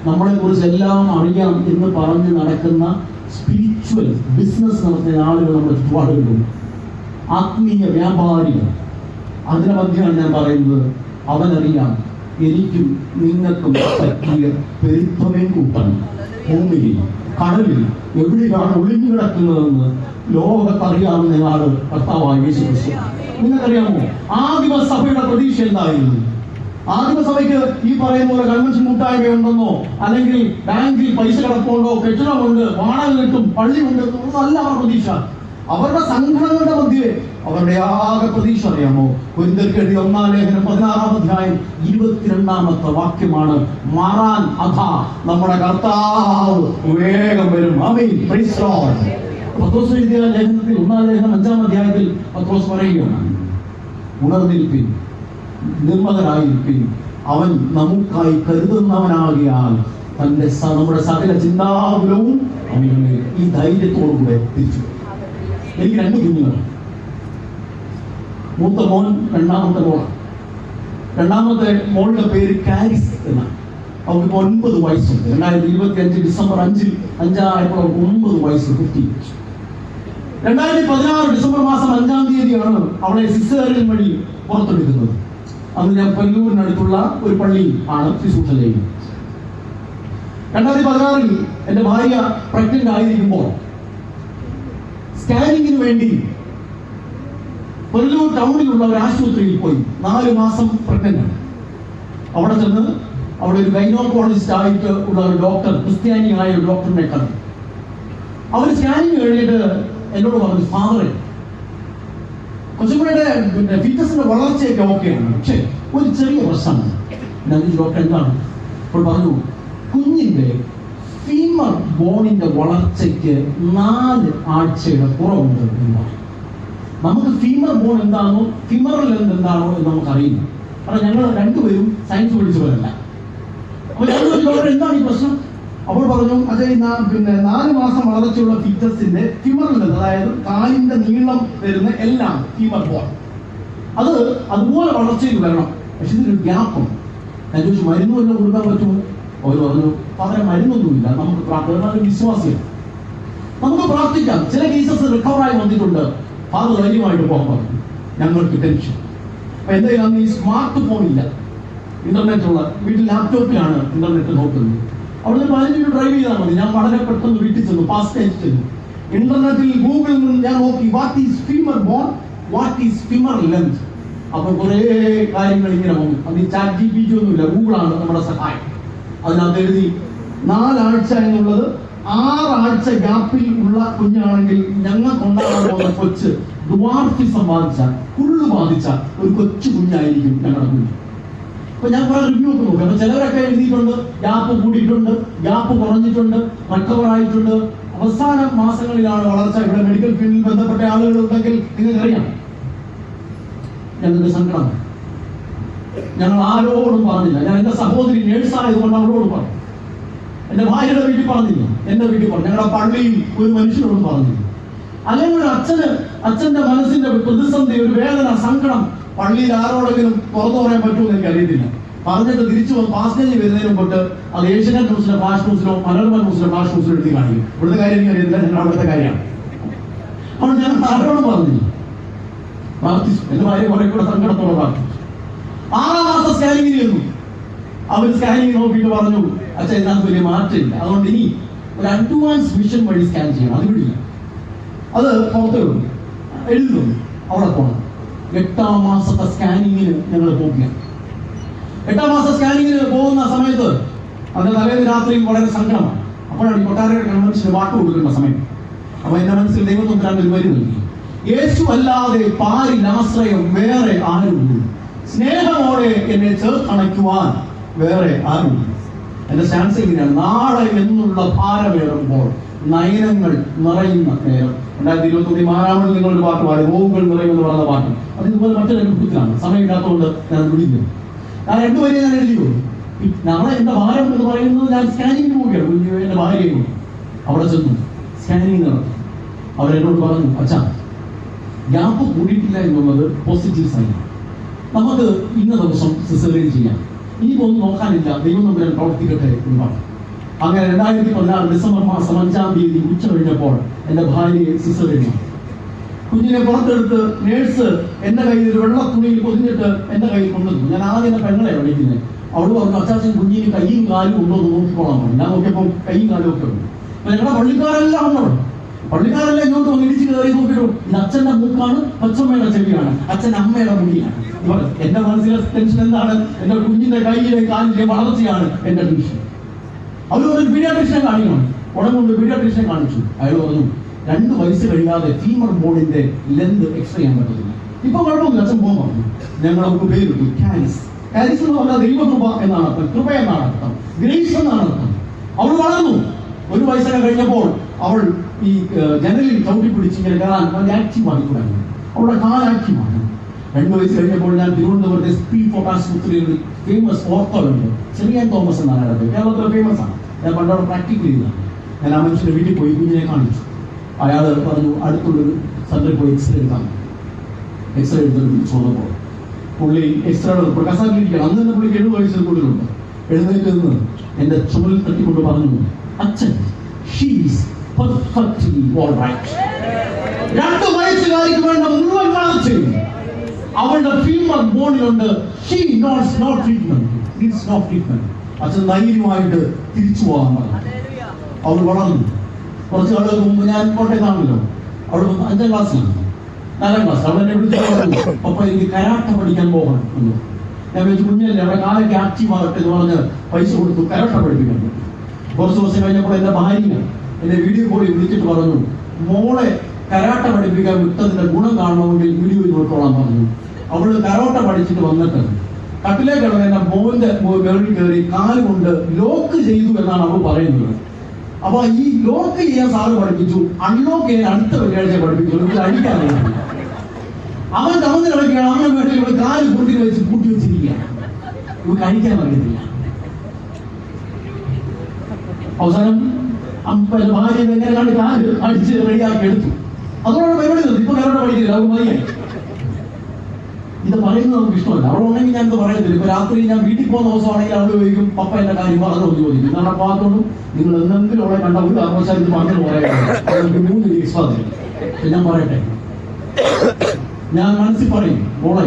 Speaker 1: നമ്മളെ കുറിച്ച് എല്ലാം അറിയാം എന്ന് പറഞ്ഞ് നടക്കുന്ന സ്പിരിച്വൽ ബിസിനസ് നടത്തുന്ന ആളുകൾ നമ്മുടെ ചുറ്റുപാടുകളുണ്ട്, ആത്മീയ വ്യാപാരികൾ. അതിനെ മധ്യമാണ് ഞാൻ പറയുന്നത്, അവനറിയാം എനിക്കും നിങ്ങൾക്കും പറ്റിയ പെരുപ്പമേ കൂട്ടണം. ഭൂമിയിൽ, കടലിൽ എവിടെയാണ് ഒളിഞ്ഞു കിടക്കുന്നതെന്ന് ലോകത്തറിയാവുന്ന ആള് കർത്താവായ യേശു ക്രിസ്തു. നിങ്ങൾക്കറിയാമോ ആദിമസഭയുടെ പ്രതീക്ഷ എന്തായിരുന്നു? ആദിമസഭയ്ക്ക് ഈ പറയുന്ന പോലെ കൺവെൻഷൻ കൂട്ടായ്മയുണ്ടെന്നോ അല്ലെങ്കിൽ ബാങ്കിൽ പൈസ കിടപ്പുണ്ടോ, കെട്ടിടമുണ്ട്, വാടക കിട്ടും, പള്ളിയുണ്ട് എന്നല്ല അവരുടെ പ്രതീക്ഷ. അവരുടെ സംഘടനകളുടെ മധ്യേ അവരുടെ ആകെ പ്രതീക്ഷ അറിയാമോ? കൊരിന്ത്യർക്ക് എഴുതിയ 1 ലേഖനം 16 അധ്യായം 22 വാക്യമാണ്, മാറാൻ അഥാ നമ്മുടെ കർത്താവ് വേഗം വരും. ആമേൻ, പ്രൈസ് ദി ലോർഡ്. പത്രോസ് എഴുതിയ ലേഖനത്തിൽ 1 ലേഖനം 5 അധ്യായത്തിൽ പത്രോസ് പറയുകയാണ്, ഉണർന്നിരിപ്പിൻ, നിർമ്മതരായിരിപ്പിൻ, അവൻ നമുക്കായി കരുതുന്നവനാകിയാൽ നമ്മുടെ സകല ചിന്താകുലവും അവനെ ഈ ധൈര്യത്തോടുകൂടെ തിരിച്ചു. എനിക്ക് 2 കുഞ്ഞുങ്ങൾ, മൂത്ത മോൻ, രണ്ടാമത്തെ മോളാണ്. രണ്ടാമത്തെ മോളുടെ പേര് കാരിസ് എന്നാണ്. അവർക്ക് 9 വയസ്സുണ്ട്. 2025 ഡിസംബർ 5 ആയപ്പോൾ അവർക്ക് 9 വയസ്സ് പൂർത്തി. 2016 ഡിസംബർ മാസം 5-ാം തീയതിയാണ് അവളെ സിസേറിയൻ വഴി പുറത്തെടുക്കുന്നത്. അന്ന് ഞാൻ പല്ലൂരിനടുത്തുള്ള ഒരു പള്ളിയിൽ ആണ് ശുശ്രൂഷ ചെയ്യുന്നത്. 2016 എന്റെ ഭാര്യ പ്രഗ്നന്റ് ആയിരിക്കുമ്പോൾ സ്കാനിങ്ങിന് വേണ്ടി കൊല്ലൂർ ടൗണിലുള്ള ഒരു ആശുപത്രിയിൽ പോയി. 4 മാസം പ്രഗ്നന്റ് ആണ്. അവിടെ ചെന്ന് അവിടെ ഒരു ഗൈനോക്കോളജിസ്റ്റ് ആയിട്ട് ഉള്ള ഒരു ഡോക്ടർ, ക്രിസ്ത്യാനിയായ ഒരു ഡോക്ടറിനെ കണ്ടു. അവർ സ്കാനിങ് കഴിഞ്ഞിട്ട് എന്നോട് പറഞ്ഞു, ഫാദറെ, കൊച്ചുകുട്ടിയുടെ ഫീറ്റസിന്റെ വളർച്ചയൊക്കെ ഓക്കെയാണ്, പക്ഷേ ഒരു ചെറിയ പ്രശ്നമാണ്. ഞാൻ ഡോക്ടർ എന്താണ്? അപ്പോൾ പറഞ്ഞു, കുഞ്ഞിന്റെ ഫീമർ ബോണിന്റെ വളർച്ചയ്ക്ക് 4 ആഴ്ചയുടെ കുറവുണ്ട് എന്നാണ്. നമുക്ക് ഫീമർ ബോൺ എന്താണോ, ഫിമറൽ എന്താണോ എന്ന് നമുക്കറിയില്ല. കാരണം ഞങ്ങൾ രണ്ടുപേരും സയൻസ് പഠിച്ചവരല്ല. അപ്പോൾ ഞങ്ങൾ എന്താണ് ഈ പ്രശ്നം? അപ്പോൾ പറഞ്ഞു, അതെ, 4 മാസം വളർച്ചയുള്ള ഫീറ്റസിന്റെ ഫിമറൽ, അതായത് കാലിന്റെ നീളം വരുന്ന എല്ലാം ഫീമർ ബോൺ, അത് അതുപോലെ വളർച്ചയിൽ വരണം. പക്ഷെ ഇതിനൊരു ഗ്യാപ്പുണ്ട്. ഞാൻ ചോദിച്ചു, മരുന്ന് വല്ലതും കൊടുക്കാൻ പറ്റുമോ? അവർ പറഞ്ഞു, പകരം മരുന്നൊന്നുമില്ല, നമുക്ക് പ്രാർത്ഥന, വിശ്വാസിയാണ്, നമുക്ക് പ്രാർത്ഥിക്കാം. ചില കേസസ് റിക്കവറായി വന്നിട്ടുണ്ട്. ഫാദർ ധൈര്യമായിട്ട് പോകാൻ പറഞ്ഞു. ഞങ്ങൾക്ക് ടെൻഷൻ. അപ്പൊ എന്തായാലും ഈ സ്മാർട്ട് ഫോൺ ഇല്ല, ഇന്റർനെറ്റ് ഉള്ള വീട്ടിൽ ലാപ്ടോപ്പിലാണ് ഇന്റർനെറ്റ് നോക്കുന്നത്. അവിടെ 15 മിനിറ്റ് ഡ്രൈവ് ചെയ്താൽ മതി. ഞാൻ വളരെ പെട്ടെന്ന് വീട്ടിൽ ചെന്നു, പാസ്റ്റ് ചെന്നു. ഇന്റർനെറ്റിൽ ഗൂഗിളിൽ നിന്ന് ഞാൻ നോക്കി, what is femur bone, what is femur length. അപ്പൊ കുറെ കാര്യങ്ങൾ ഇങ്ങനെ വന്നു. അത് ചാറ്റ് GPT ഒന്നുമില്ല, ഗൂഗിളാണ് നമ്മുടെ സഹായം. അതിനകത്ത് എഴുതി 4 ആഴ്ച എന്നുള്ളത് 6 ആഴ്ച ഗ്യാപ്പിൽ ഉള്ള കുഞ്ഞാണെങ്കിൽ ഞങ്ങൾക്കുണ്ടാകാൻ പോകുന്ന കൊച്ച് ഡ്വാർഫിസം ബാധിച്ച, കുള്ളു ബാധിച്ച ഒരു കൊച്ചു കുഞ്ഞായിരിക്കും ഞങ്ങളുടെ കുഞ്ഞ്. അപ്പൊ ഞാൻ കുറെ റിവ്യൂ ഒക്കെ നോക്കി. അപ്പൊ ചിലവരൊക്കെ എഴുതിയിട്ടുണ്ട്, ഗ്യാപ്പ് കൂടിയിട്ടുണ്ട്, ഗ്യാപ്പ് കുറഞ്ഞിട്ടുണ്ട്, റിക്കവർ ആയിട്ടുണ്ട്, അവസാന മാസങ്ങളിലാണ് വളർച്ച. ഇവിടെ മെഡിക്കൽ ഫീൽഡിൽ ബന്ധപ്പെട്ട ആളുകൾ ഉണ്ടെങ്കിൽ നിങ്ങൾക്കറിയാം, ഞങ്ങൾക്ക് സങ്കടം. ഞങ്ങൾ ആരോടും പറഞ്ഞില്ല. ഞാൻ എൻ്റെ സഹോദരി നേഴ്സായതുകൊണ്ട് അവളോട് പറഞ്ഞു, എൻ്റെ ഭാര്യയുടെ വീട്ടിൽ പറഞ്ഞില്ല, എൻ്റെ വീട്ടിൽ പറഞ്ഞു, ഞങ്ങളുടെ പള്ളിയിൽ ഒരു മനുഷ്യനോടും പറഞ്ഞില്ല. അങ്ങനെ ഒരു അച്ഛന്റെ മനസ്സിന്റെ പ്രതിസന്ധി, ഒരു വേദന, സങ്കടം പള്ളിയിൽ ആരോടെങ്കിലും തുറന്നു പറയാൻ പറ്റുമെന്ന് എനിക്ക് അറിയത്തില്ല. പറഞ്ഞിട്ട് തിരിച്ചു വന്ന് പാസ്റ്റേജ് വരുന്നതിന് മുമ്പ് അത് ഏഷ്യനെറ്റ് ന്യൂസിലോ ഫ്ലാഷ് ന്യൂസിലോ മനോരമ ന്യൂസിലോ ഫ്ലാഷ് ന്യൂസിലോ എടുത്ത് കാണിക്കും. ഇവിടുത്തെ കാര്യം എനിക്ക് അറിയത്തില്ല, ഞങ്ങൾ അവിടുത്തെ കാര്യമാണ്. അപ്പോൾ ഞാൻ ആരോടും പറഞ്ഞില്ല, പ്രാർത്ഥിച്ചു. എൻ്റെ ഭാര്യ കുറെ കൂടെ സങ്കടത്തോടെ പ്രാർത്ഥിച്ചു. 6 മാസം സ്കാനിങ്ങിന് ചെന്നു. അവർ സ്കാനിങ് നോക്കിയിട്ട് പറഞ്ഞു, അച്ഛൻ ഇതിനകത്ത് വലിയ മാറ്റമില്ല, അതുകൊണ്ട് ഇനി ഒരു അഡ്വാൻസ് വിഷൻ വഴി സ്കാൻ ചെയ്യണം. അത് വിടില്ല, അത് പുറത്തേ ഉള്ളൂ, എഴുതുന്നു അവിടെ പോകണം. 8ാം മാസത്തെ സ്കാനിങ്ങിന് ഞങ്ങൾ പോകുകയാണ്. 8ാം മാസം സ്കാനിങ്ങിന് പോകുന്ന സമയത്ത് അതിന്റെ തലേന്ന് രാത്രിയും വളരെ സങ്കടമാണ്. അപ്പോഴാണ് ഈ കൊട്ടാരയുടെ കൺവെൻഷന് വാക്ക് കൊടുക്കേണ്ട സമയം. അപ്പൊ എന്റെ മനസ്സിൽ ദൈവം തമ്പുരാൻ ഒരു വരി നൽകി, യേശു അല്ലാതെ പാരിൽ ആശ്രയം വേറെ ആരുമില്ല, സ്നേഹമോടെ എന്നെ ചേർത്തണയ്ക്കുവാൻ വേറെ ആരുമില്ല. എന്റെ സ്റ്റാൻസ് എങ്ങനെയാണ്? നാളെ എന്നുള്ള ഭാരമേറുമ്പോൾ നയനങ്ങൾ നിറയുന്ന നേരം. 2021 മാറാമൽ നിങ്ങളൊരു പാട്ട് പാടി, റോവുകൾ നിറയുമെന്ന് പറഞ്ഞ പാട്ട്. അത് ഇതുപോലെ മറ്റൊരു കുറിച്ചാണ്, സമയമില്ലാത്തതുകൊണ്ട് ഞാൻ വിളിക്കുന്നു. ഞാൻ 2 വരെ ഞാൻ എഴുതിയോ, നാളെ എന്റെ ഭാരം എന്ന് പറയുന്നത് ഞാൻ സ്കാനിങ്ങിന് പോവുകയാണ്. എന്റെ ഭാര്യയും അവിടെ ചെന്നു സ്കാനിങ് നടത്തി. അവരെന്നോട് പറഞ്ഞു, അച്ഛാ ഗ്യാപ്പ് കൂടിയിട്ടില്ല എന്നുള്ളത് പോസിറ്റീവ് സൈൻ. നമുക്ക് ഇന്ന ദിവസം സിസേറിയൻ ചെയ്യാം, ഇനിയിപ്പൊന്നും നോക്കാനില്ല, ദൈവം തമ്പുരാൻ പ്രവർത്തിക്കട്ടെ എന്ന് പറഞ്ഞു. അങ്ങനെ 2016 ഡിസംബർ മാസം 5-ാം തീയതി ഉച്ച കഴിഞ്ഞപ്പോൾ എൻ്റെ ഭാര്യയെ സിസേറിയൻ. കുഞ്ഞിനെ പുറത്തെടുത്ത് നേഴ്സ് എൻ്റെ കയ്യിൽ ഒരു വെള്ള തുണിയിൽ പൊതിഞ്ഞിട്ട് എൻ്റെ കയ്യിൽ കൊണ്ടുവന്നു. ഞാൻ ആദ്യം എൻ്റെ പെങ്ങളെ വിളിക്കുന്നത്. അവൾ പറഞ്ഞു, അച്ചാച്ചൻ കുഞ്ഞിന് കയ്യും കാലും ഉണ്ടോ എന്ന് നോക്കിക്കോളാൻ പറഞ്ഞു. ഞാൻ നോക്കിയപ്പോൾ കൈയും കാലും ഒക്കെ ഉണ്ട്. അപ്പൊ ഞങ്ങളുടെ പള്ളിക്കാരെല്ലാം ഉണ്ടോ, പള്ളിക്കാരെല്ലാം ഇങ്ങോട്ട് വന്ന് ഇടിച്ച് കയറി നോക്കിയിട്ടു, ഇത് അച്ഛൻ്റെ മൂക്കാണ്, അച്ഛമ്മയുടെ ചെവിയാണ്, അച്ഛൻ്റെ അമ്മയുടെ മുടിയാണ്. എന്റെ മനസ്സിലെ ടെൻഷൻ എന്താണ്? എന്റെ കുഞ്ഞിന്റെ കയ്യിലെ കാലിലെ വളർച്ചയാണ് എന്റെ ടെൻഷൻ. അവർ ഒരു പീഡിയാട്രീഷ്യനെ കാണിക്കണം. ഉടനെ കൊണ്ട് പീഡിയാട്രീഷ്യനെ കാണിച്ചു. അയാൾ പറഞ്ഞു, 2 വയസ്സ് കഴിയാതെ ഫീമർ ബോണിന്റെ ലെന്ത് എക്സ്ട്രാ ചെയ്യാൻ പറ്റത്തില്ല. ഇപ്പൊ കുഴപ്പമൊന്നും അച്ഛൻ പോകാൻ പറഞ്ഞു. ഞങ്ങൾ അവർക്ക് പേരിട്ടു കാരിസ്. കാരിസ് എന്ന് പറഞ്ഞാൽ ദൈവകൃപ എന്നാണ് അർത്ഥം, കൃപ എന്നാണ് അർത്ഥം, ഗ്രേസ് എന്നാണ് അർത്ഥം. അവൾ വളർന്നു. 1 വയസ്സൊക്കെ കഴിഞ്ഞപ്പോൾ അവൾ ഈ ജനലിൽ ചവിട്ടി പിടിച്ച് ഇങ്ങനെ കയറാൻ വളരെ ആക്റ്റീവായി തുടങ്ങി. അവളുടെ കാൽ ആക്റ്റീവാണ്. 2 വയസ്സ് കഴിഞ്ഞപ്പോൾ ഞാൻ തിരുവനന്തപുരത്തെ SP4 ആശുപത്രിയിൽ ഒരു ഫേമസ് ഓർത്തോ ഉണ്ട്, ചെറിയാൻ തോമസ് എന്നാണ് അയാളുടെ പേര്. കേരളത്തിൽ ഫേമസ് ആണ്. ഞാൻ പണ്ടവിടെ പ്രാക്ടിക്കൽ ചെയ്തതാണ്. ഞാൻ ആ മനുഷ്യന്റെ വീട്ടിൽ പോയി കുഞ്ഞിനെ കാണിച്ചു. അയാൾ പറഞ്ഞു, അടുത്തുള്ളൊരു സെന്ററിൽ പോയി എക്സ്റേ എടുക്കാൻ. എക്സ്റേ എടുത്തിട്ട് ചോദിച്ചപ്പോൾ പുള്ളി എക്സ്റേ കസാലിരിക്കണം. അന്ന് തന്നെ പുള്ളിക്ക് 70 വയസ്സിൽ കൂടുതലുണ്ട്. എഴുന്നേറ്റ് നിന്ന് എൻ്റെ ചുമലിൽ തട്ടിക്കൊണ്ട് പറഞ്ഞു, അച്ഛൻ ഷീസ് പെർഫെക്റ്റ്ലി ഓൾറൈറ്റ്. 2 വയസ്സുകാരിക്ക് വേണ്ട മുഴുവൻ വളർച്ചയും അവളുടെ ഫീമർ ബോണിലുണ്ട്. She notes no treatment, needs no treatment. അച്ഛൻ ധൈര്യമായിട്ട് തിരിച്ചു പോകാൻ പറഞ്ഞു. അവൾ വളർന്നു. കുറച്ച് കാലങ്ങൾക്ക് മുമ്പ് ഞാൻ കോട്ടയത്താണല്ലോ, അവൾ 5ാം ക്ലാസ്സിലാണ്, 4ാം ക്ലാസ്. അവൾ എന്നെ വിളിച്ചു പറഞ്ഞു, അപ്പൊ എനിക്ക് കരാട്ട പഠിക്കാൻ പോകണം എന്ന്. ഞാൻ വെച്ച് കുഞ്ഞല്ലേ, അവിടെ കാലൊക്കെ ആക്റ്റീവ് ആകട്ടെ എന്ന് പറഞ്ഞ് പൈസ കൊടുത്തു കരാട്ട പഠിപ്പിക്കാൻ പറ്റും. കുറച്ച് ദിവസം കഴിഞ്ഞപ്പോൾ എൻ്റെ ഭാര്യ എന്നെ വീഡിയോ കോളിൽ വിളിച്ചിട്ട് പറഞ്ഞു, മോളെ കരാട്ട പഠിപ്പിക്കാൻ വിട്ടതിന്റെ ഗുണം കാണണമെങ്കിൽ വീഡിയോയിൽ നോക്കോളാൻ പറഞ്ഞു. അവള് കരാട്ട പഠിച്ചിട്ട് വന്നിട്ട് കട്ടിലേക്ക് കിടന്ന് എന്റെ മോന്റെ മേളിൽ കയറി കാലുകൊണ്ട് ലോക്ക് ചെയ്തു എന്നാണ് അവൾ പറയുന്നത്. അപ്പൊ ഈ ലോക്ക് ചെയ്യാൻ സാറ് പഠിപ്പിച്ചു, അൺലോക്ക് ചെയ്യാൻ അടുത്ത വെള്ളിയാഴ്ച പഠിപ്പിച്ചു. അടിക്കാൻ അവൻ തമന്ന് കിടക്കുകയാണ്. അമ്മ വേണ്ടി ഇവിടെ കാല് കൂട്ടി വെച്ച് കൂട്ടി വെച്ചിരിക്കുകയാണ്. ഇവർക്ക് അടിക്കാൻ അറിയത്തില്ല. അവസാനം ഭാര്യ എങ്ങനെ കണ്ട് കാല് അടിച്ച് റെഡിയാക്കി എടുത്തു. അതോടെ പരിപാടി നിർത്തി. ഇപ്പൊ കരോട്ട പഠിക്കില്ല, അവർക്ക് മതിയായി. ഇത് പറയുന്നത് നമുക്ക് ഇഷ്ടമല്ല. അവിടെ ഉണ്ടെങ്കിൽ ഞാൻ ഇത് പറയത്തില്ല. ഇപ്പൊ രാത്രി ഞാൻ വീട്ടിൽ പോകുന്ന ദിവസമാണെങ്കിൽ അവിടെ ചോദിക്കും, പപ്പ എന്റെ കാര്യം പറഞ്ഞോ ചോദിക്കും. കാരണം ഭാഗത്തോണ്ടും നിങ്ങൾ എന്തെങ്കിലും അവിടെ കണ്ട ഒരു കാരണവശാലും ഇത് പറഞ്ഞു പറയാം. 3 എക്സ്ട്രാ തരും. ഞാൻ പറയട്ടെ, ഞാൻ മനസ്സിൽ പറയും, മോളെ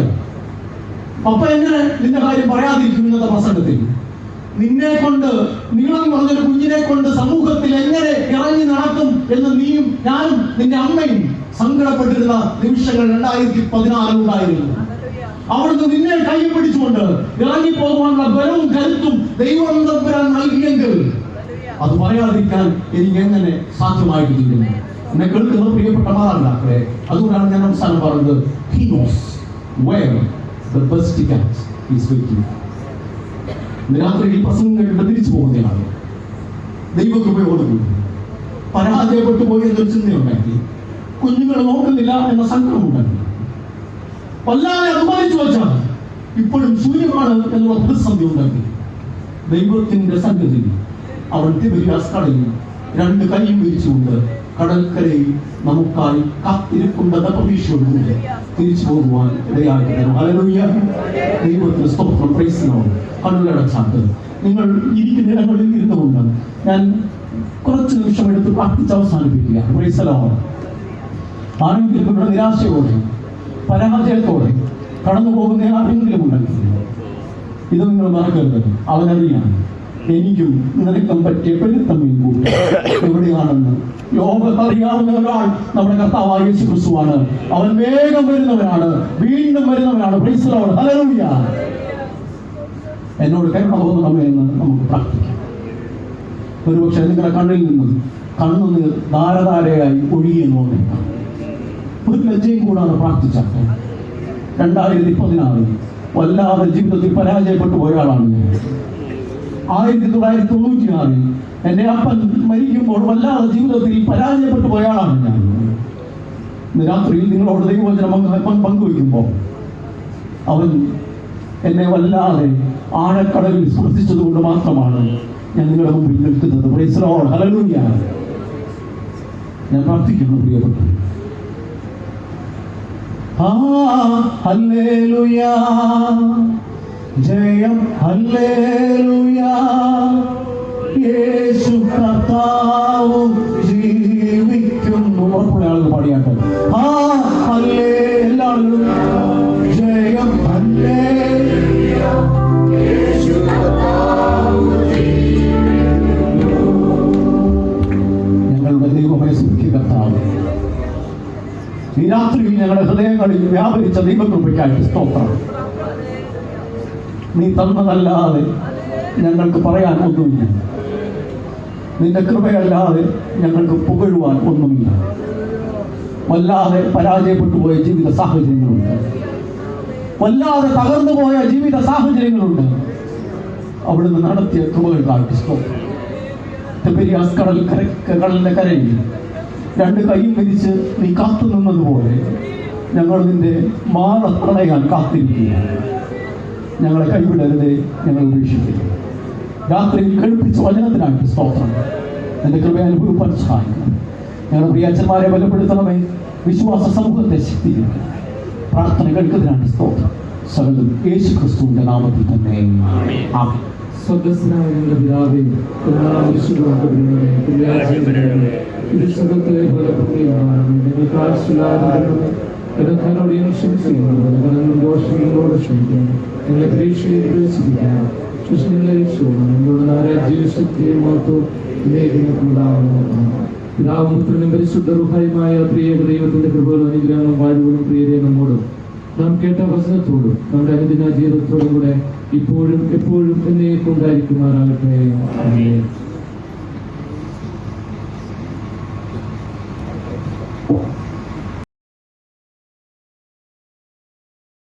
Speaker 1: പപ്പ എങ്ങനെ നിന്റെ കാര്യം പറയാതിരിക്കും? ഇന്നത്തെ പ്രസംഗത്തിൽ നിന്നെ കൊണ്ട്, നീളം പറഞ്ഞൊരു കുഞ്ഞിനെ കൊണ്ട് സമൂഹത്തിൽ എങ്ങനെ ഇറങ്ങി നടക്കും എന്ന് നീയും ഞാനും നിന്റെ അമ്മയും സങ്കടപ്പെട്ടിരുന്ന നിമിഷങ്ങൾ 2014 ഉണ്ടായിരുന്നു. അവിടുന്ന് നിന്നെ കൈ പിടിച്ചുകൊണ്ട് ഇറങ്ങിപ്പോകുവാനുള്ള ബലവും കരുത്തും ദൈവം തമ്പുരാൻ നൽകിയെങ്കിൽ അത് പറയാതിരിക്കാൻ എനിക്ക് എങ്ങനെ സാധ്യമായിട്ട് തീരുന്നു? എന്നെ കേൾക്കുന്ന പ്രിയപ്പെട്ട മാതാപിതാക്കളെ, അതുകൊണ്ടാണ് ഞാൻ അവസാനം പറഞ്ഞത്, he knows where the best ticket is waiting. രാത്രി ഈ പ്രസംഗം കേട്ടിട്ട് തിരിച്ചു പോകുന്നതാണ്. ദൈവകൃപയോടുകൂടി പരാജയപ്പെട്ടു പോയി എന്നൊരു ചിന്തയുണ്ടാക്കി, കുഞ്ഞുങ്ങളെ നോക്കുന്നില്ല എന്ന സങ്കടമുണ്ടാക്കി, വല്ലാതെ അഭിമാനിച്ചു വെച്ചാൽ ഇപ്പോഴും ശൂന്യമാണ് എന്നുള്ള പ്രതിസന്ധി ഉണ്ടെങ്കിൽ ദൈവത്തിന്റെ സന്നിധിയിൽ അവൻ തിബരിയാസ് കടലിൽ രണ്ട് കൈയും വിരിച്ചുകൊണ്ട് കടൽക്കരയിൽ നമുക്കായി കാത്തിരിപ്പുണ്ടെന്ന പ്രതീക്ഷയോടുകൂടി തിരിച്ചു പോകുവാൻ ഇടയായിട്ട് ഹല്ലേലൂയ. ദൈവത്തിന് സ്തോത്രം. Price the Lord. കണ്ണുകളടച്ചാട്ട് നിങ്ങൾ ഇരിക്കുന്ന ഇടങ്ങളിൽ ഇരുന്നുകൊണ്ട് ഞാൻ കുറച്ച് നിമിഷം എടുത്ത് പ്രാർത്ഥിച്ച് അവസാനിപ്പിക്കുക. Price the Lord. ആരെങ്കിലും ഇവിടെ നിരാശയോടെ പരാജയത്തോടെ കടന്നു പോകുന്ന ആരെങ്കിലും ഉണ്ടെങ്കിൽ ഇത് നിങ്ങൾ മറക്കരുത്. അവനറിയാം എനിക്കും നിനക്കും പറ്റിയ പെരുത്തമ്മയും കൂടി എവിടെയാണെന്ന്. ലോകത്തറിയാവുന്ന ഒരാൾ നമ്മുടെ കർത്താവായ യേശു ക്രിസ്തുവാണ്. അവൻ വേഗം വരുന്നവനാണ്, വീണ്ടും വരുന്നവനാണ്. Praise the lord. ഹല്ലേലൂയ. എന്നോട് കരുണ തോന്നണമേ എന്ന് നമുക്ക് പ്രാർത്ഥിക്കാം. ഒരുപക്ഷെ നിങ്ങളുടെ കണ്ണിൽ നിന്ന് കണ്ണുനീർ ധാരധാരയായി ഒഴുകിയെന്ന് തോന്നിക്കാം. ഒരു ലജ്ജയും കൂടാതെ പ്രാർത്ഥിച്ചാട്ടെ. 2016 വല്ലാതെ ജീവിതത്തിൽ പരാജയപ്പെട്ടു പോയ ആളാണ് ഞാൻ. 1996 എൻ്റെ അപ്പൻ മരിക്കുമ്പോൾ വല്ലാതെ ജീവിതത്തിൽ പരാജയപ്പെട്ടു പോയ ആളാണ് ഞാൻ. ഇന്ന് രാത്രിയിൽ നിങ്ങളോട് ദൈവവചനം പങ്കുവയ്ക്കുമ്പോൾ അവൻ എന്നെ വല്ലാതെ ആഴക്കടലിൽ സ്പർശിച്ചത് കൊണ്ട് മാത്രമാണ് ഞാൻ നിങ്ങളുടെ മുമ്പിൽ നിൽക്കുന്നത്. Price the lord. ഹല്ലേലൂയ. ഞാൻ പ്രാർത്ഥിക്കുന്നു പ്രിയപ്പെട്ടു. ഹല്ലേലൂയ, ജയം ഹല്ലേലൂയ, യേശു കർത്താവ് ജീവിക്കുന്നു. ഉറപ്പുള്ള ആളുകൾ പാടിയാട്ടെ. എല്ലാ ആളുകളും ജയം ഹല്ലേലൂയ, യേശു കർത്താവ് ജീവിക്കുന്നു. ഞങ്ങളുടെ ദൈവമേ സ്തുതി കർത്താവ്. ഈ രാത്രിയിൽ ഞങ്ങളുടെ ഹൃദയങ്ങളിൽ വ്യാപരിച്ച ദൈവകൃപയ്ക്കായിട്ട് സ്തോത്രം. നീ തന്നതല്ലാതെ ഞങ്ങൾക്ക് പറയാൻ ഒന്നുമില്ല. നിന്റെ കൃപയല്ലാതെ ഞങ്ങൾക്ക് പുകഴുവാൻ ഒന്നുമില്ല. വല്ലാതെ പരാജയപ്പെട്ടു പോയ ജീവിത സാഹചര്യങ്ങളുണ്ട്, വല്ലാതെ തകർന്നു പോയ ജീവിത സാഹചര്യങ്ങളുണ്ട്. അവിടുന്ന് നടത്തിയ കൃപകൾക്കായിട്ട് സ്തോത്രം. തിബരിയാസ് കടലിന്റെ കരയിൽ രണ്ട് കൈയും വിരിച്ച് നീ കാത്തു നിന്നതുപോലെ ഞങ്ങൾ നിന്റെ മാറത്തണയാൻ കാത്തിരിക്കുകയാണ്. ഞങ്ങളെ കൈവിടരുതേ, ഞങ്ങൾ ഉപേക്ഷിക്കരുത്. രാത്രിയിൽ കേൾപ്പിച്ച വചനത്തിനായിട്ട് സ്തോത്രം. എൻ്റെ കൃപയനുഭവിപ്പാൻ സഹായിക്കണം. ഞങ്ങളുടെ പ്രിയാച്ചന്മാരെ ബലപ്പെടുത്തണമേ, വിശ്വാസ സമൂഹത്തെ ശക്തീകരിക്കണം. പ്രാർത്ഥന കേൾക്കുന്നതിനായിട്ട് സ്തോത്രം. സകലം യേശു ക്രിസ്തുവിന്റെ നാമത്തിൽ തന്നെ ആമേൻ.
Speaker 3: സ്വർഗ്ഗസ്ഥനായ ഞങ്ങളുടെ പിതാവേ, ഇത് സുഖത്തെ പോലെ പുണ്യമാണമേ. ഞങ്ങൾക്ക് ആവശ്യമില്ലാതെ ഇടക്കാരോടെയും ക്ഷമിക്കുന്നു. ദോഷങ്ങളോട് ക്ഷമിക്കണം. ഞങ്ങളെ പരീക്ഷയിൽ പ്രവേശിപ്പിക്കണം. കൃഷ്ണങ്ങളെ രക്ഷിക്കണം. ഞങ്ങളുടെ നാരാജ്യശക്തിയെ മാത്രം പിതാവും പുത്രനും പരിശുദ്ധ റുഹായുമായ പ്രിയ ദൈവത്തിന്റെ കൃപകളും അനുഗ്രഹങ്ങളും വാഴുകളും പ്രിയരെ നമ്മോടും നാം കേട്ട വചനത്തോടും നമ്മുടെ അനുദിന ജീവിതത്തോടും കൂടെ ഇപ്പോഴും എപ്പോഴും എന്നേക്കും ഉണ്ടായിരിക്കുമാറാകട്ടെ. ആമേൻ.